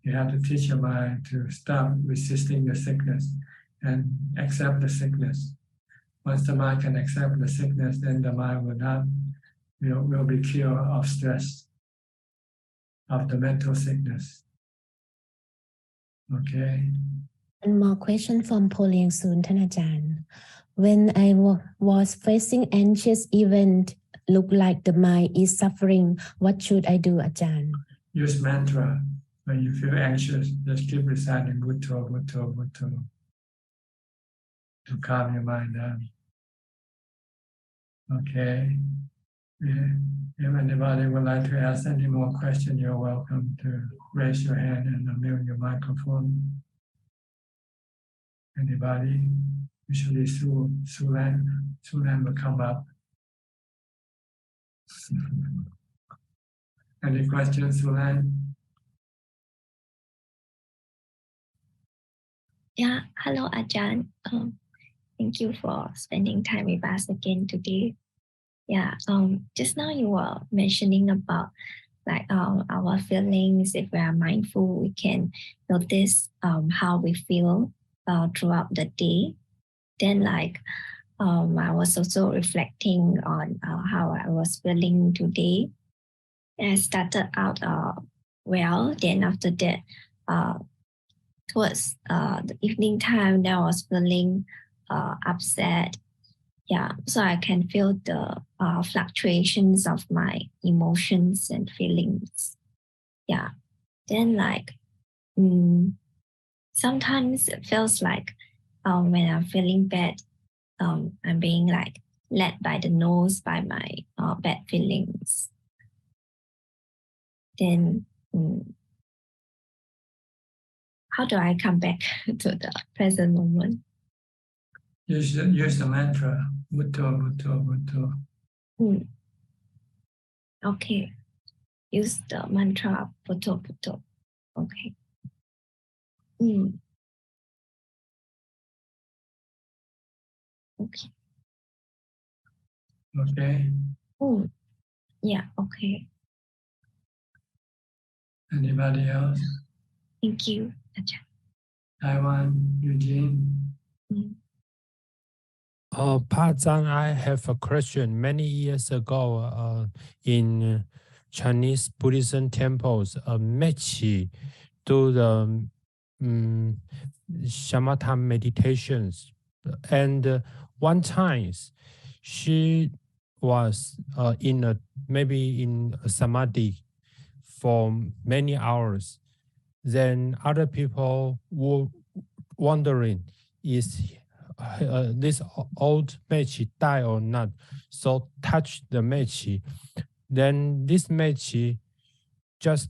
You have to teach your mind to stop resisting the sickness and accept the sickness. Once the mind can accept the sickness, then the mind will be cured of stress, of the mental sickness. Okay. One more question from Poliang Soon, Ajahn. When I was facing anxious event, look like the mind is suffering, what should I do, Ajahn? Use mantra. When you feel anxious, just keep reciting Bhutto, Bhutto, Bhutto to calm your mind down. Okay. If anybody would like to ask any more questions, you're welcome to raise your hand and unmute your microphone. Anybody? Usually Sulan will come up. Any questions, Sulan? Yeah, hello Ajahn. Thank you for spending time with us again today. Yeah, just now you were mentioning about like our feelings. If we are mindful, we can notice how we feel throughout the day. Then I was also reflecting on how I was feeling today. And I started out well. Then after that, towards the evening time, then I was feeling upset. Yeah, so I can feel the fluctuations of my emotions and feelings. Yeah, then sometimes it feels like when I'm feeling bad, I'm being led by the nose by my bad feelings. Then how do I come back to the present moment? Use the mantra, Bhutto, Bhutto, Bhutto. Okay. Use the mantra, Bhutto, Bhutto. Okay. Okay. Okay. Yeah, okay. Anybody else? Thank you, Ajahn. Taiwan, Eugene. Pazan, I have a question. Many years ago, in Chinese Buddhism temples, Mechi do the shamatha meditations, and one time she was maybe in a samadhi for many hours. Then other people were wondering, is this old Mechi die or not? So touch the Mechi. Then this Mechi just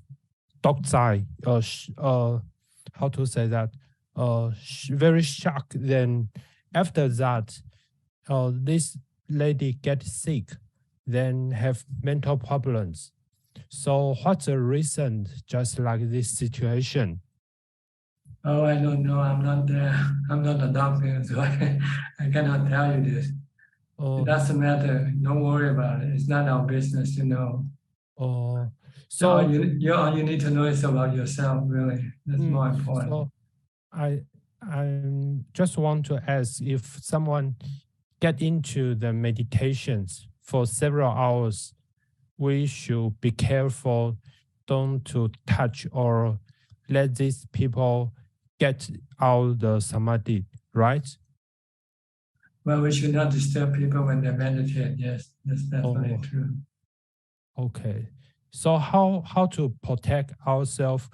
dokzai, how to say that? Very shocked. Then after that, this lady gets sick, then have mental problems. So what's the reason just like this situation? Oh, I don't know. I'm not there. I'm not a doctor, so I cannot tell you this. It doesn't matter. Don't worry about it. It's not our business to know. Oh, So all you need to know is about yourself, really. That's more important. So I just want to ask, if someone get into the meditations for several hours, we should be careful don't to touch or let these people get out the samadhi, right? Well, we should not disturb people when they meditate. Yes, that's definitely true. Okay. So how to protect ourselves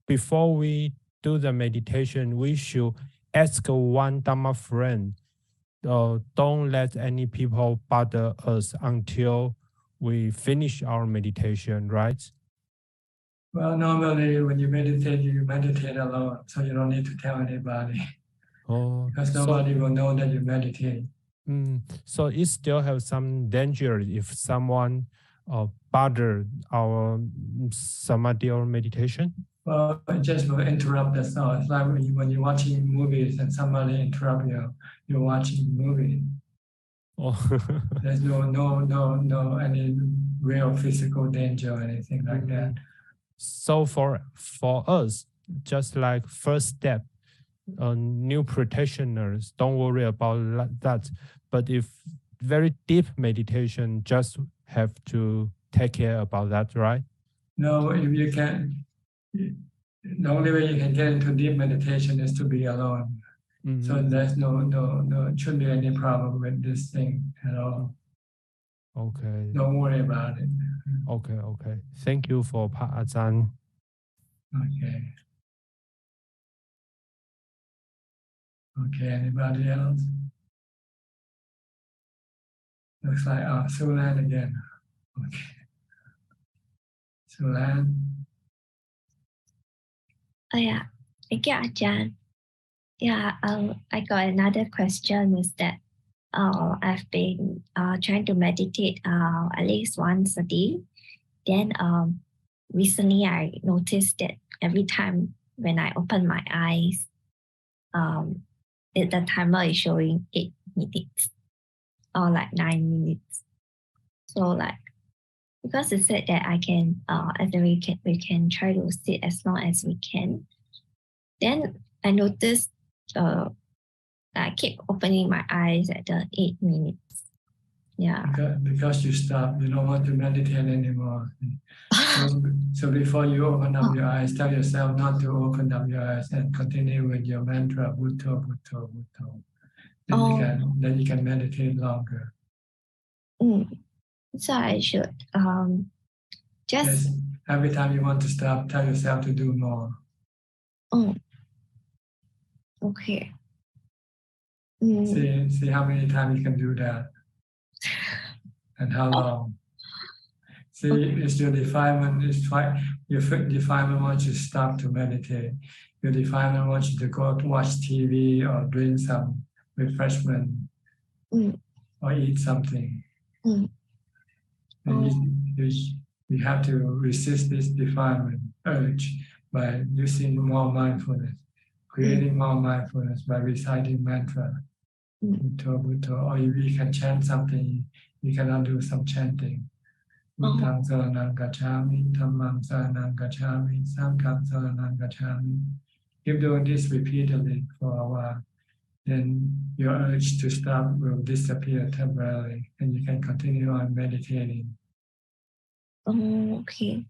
before we do the meditation? We should ask one Dhamma friend, don't let any people bother us until we finish our meditation, right? Well, normally when you meditate alone, so you don't need to tell anybody. Because nobody will know that you meditate. So it still have some danger if someone bother our samadhi or meditation? Well, it just will interrupt. That's all. It's like when you're watching movies and somebody interrupt you, you're watching the movie. There's no any real physical danger or anything like that. So for us, just like first step, new practitioners, don't worry about that. But if very deep meditation, just have to take care about that, right? No, if you can, the only way you can get into deep meditation is to be alone. So there's no, shouldn't be any problem with this thing at all. Okay. Don't worry about it. Okay. Thank you for Ajahn. Okay. Okay, anybody else? Looks like Sulan again. Okay. Sulan. Oh yeah, thank you, Ajahn. Yeah, I got another question is that I've been trying to meditate at least once a day. Then recently I noticed that every time when I open my eyes, the timer is showing 8 minutes or like 9 minutes. So like, because it said that I can, we can try to sit as long as we can. Then I noticed I keep opening my eyes at the 8 minutes. Yeah. Because you stop, you don't want to meditate anymore. So before you open up your eyes, tell yourself not to open up your eyes and continue with your mantra, Bhutto, Bhutto, Bhutto. Then you can meditate longer. So I should just... Yes, every time you want to stop, tell yourself to do more. Okay. See how many times you can do that. And how long. See, it's your defilement. Your defilement wants you to stop to meditate. Your defilement wants you to go to watch TV or drink some refreshment or eat something. And you have to resist this defilement urge by using more mindfulness, creating more mindfulness by reciting mantra. Bhutto, Bhutto. Or if you can chant something, you cannot do some chanting. Buddhaṃ saranang gacchāmi, Dhammāṃ saranang gacchāmi, Sanghāṃ saranang gacchāmi. Keep doing this repeatedly for a while. Then your urge to stop will disappear temporarily, and you can continue on meditating. Okay.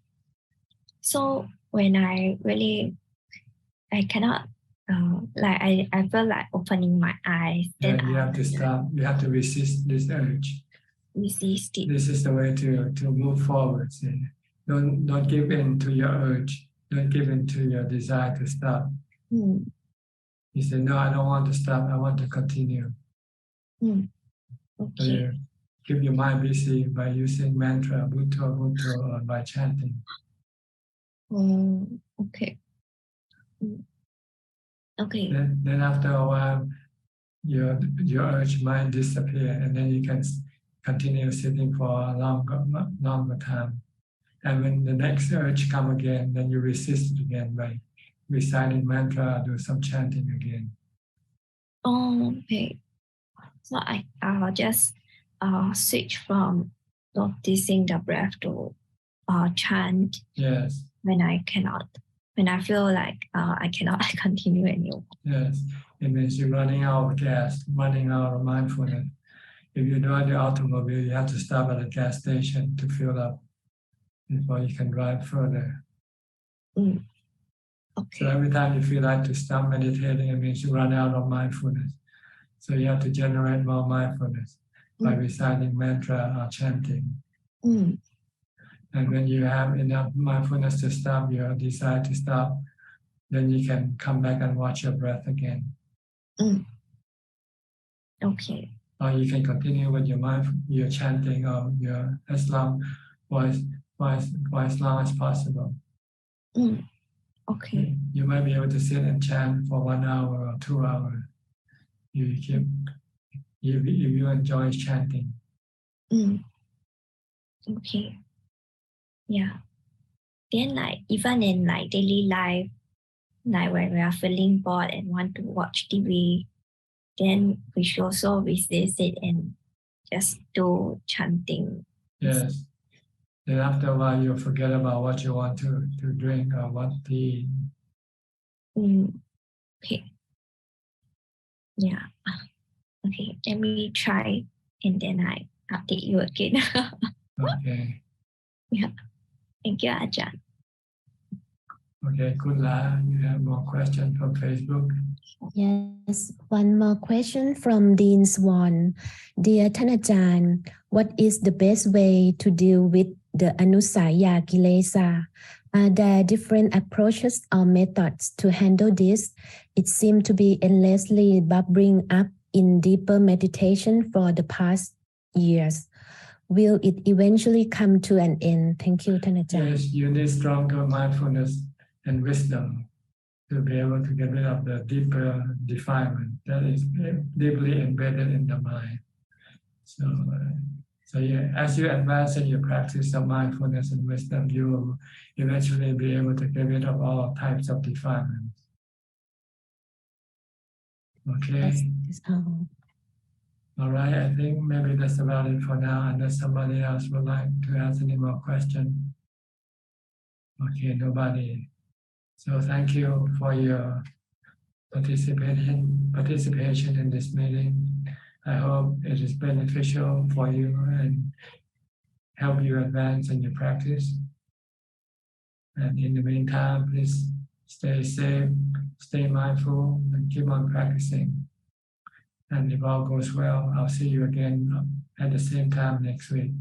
So when I cannot, I feel like opening my eyes. Then you have to stop. You have to resist this urge. Resist it. This is the way to move forward. See? Don't give in to your urge. Don't give in to your desire to stop. You say, no, I don't want to stop. I want to continue. Okay. So you keep your mind busy by using mantra, Bhutto, Bhutto, or by chanting. Okay. Okay. Then after a while, your urge might disappear, and then you can continue sitting for a longer time. And when the next urge come again, then you resist it again by reciting mantra, do some chanting again. Okay. So I'll just switch from noticing the breath to chant Yes. when I feel like I cannot continue anymore. Yes. It means you're running out of gas, running out of mindfulness. If you drive the automobile, you have to stop at a gas station to fill up before you can drive further. Okay. So every time you feel like to stop meditating, it means you run out of mindfulness. So you have to generate more mindfulness by reciting mantra or chanting. And when you have enough mindfulness to stop your desire to stop, then you can come back and watch your breath again. Okay. Or you can continue with your chanting or your as long as long as possible. Okay. You might be able to sit and chant for 1 hour or 2 hours. If you enjoy chanting. Okay. Yeah. Then even in daily life, when we are feeling bored and want to watch TV, then we should also resist it and just do chanting. Yes. Then after a while, you'll forget about what you want to drink or what to eat. Okay. Yeah. Okay. Let me try and then I update you again. Okay. Yeah. Thank you, Ajahn. Okay, good luck. You have more questions from Facebook? Yes, one more question from Dean Swan. Dear Thanajan, what is the best way to deal with the Anusaya Kilesa? Are there different approaches or methods to handle this? It seemed to be endlessly bubbling up in deeper meditation for the past years. Will it eventually come to an end? Thank you, Thanajan. Yes, you need stronger mindfulness and wisdom to be able to get rid of the deeper defilement that is deeply embedded in the mind. So as you advance in your practice of mindfulness and wisdom, you will eventually be able to get rid of all types of defilements. Okay. All right, I think maybe that's about it for now, unless somebody else would like to ask any more questions. Okay, nobody. So thank you for your participation in this meeting. I hope it is beneficial for you and help you advance in your practice. And in the meantime, please stay safe, stay mindful, and keep on practicing. And if all goes well, I'll see you again at the same time next week.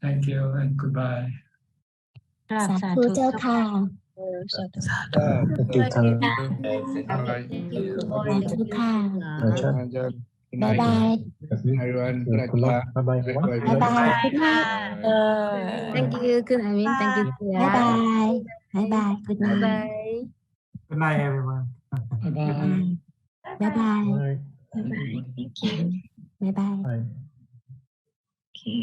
Thank you and goodbye. สาธุเจ้าค่ะ Thank you, Tan. สาธุค่ะ Bye bye. Everyone. Good luck. Bye-bye, everyone. Bye bye. Good night. Thank you, Kun Amin. Thank you, Tia. Bye bye. Bye bye. Good night. Good night, everyone. Bye-bye. Bye bye. Bye. Bye-bye. Thank you. Bye bye. Bye. Okay.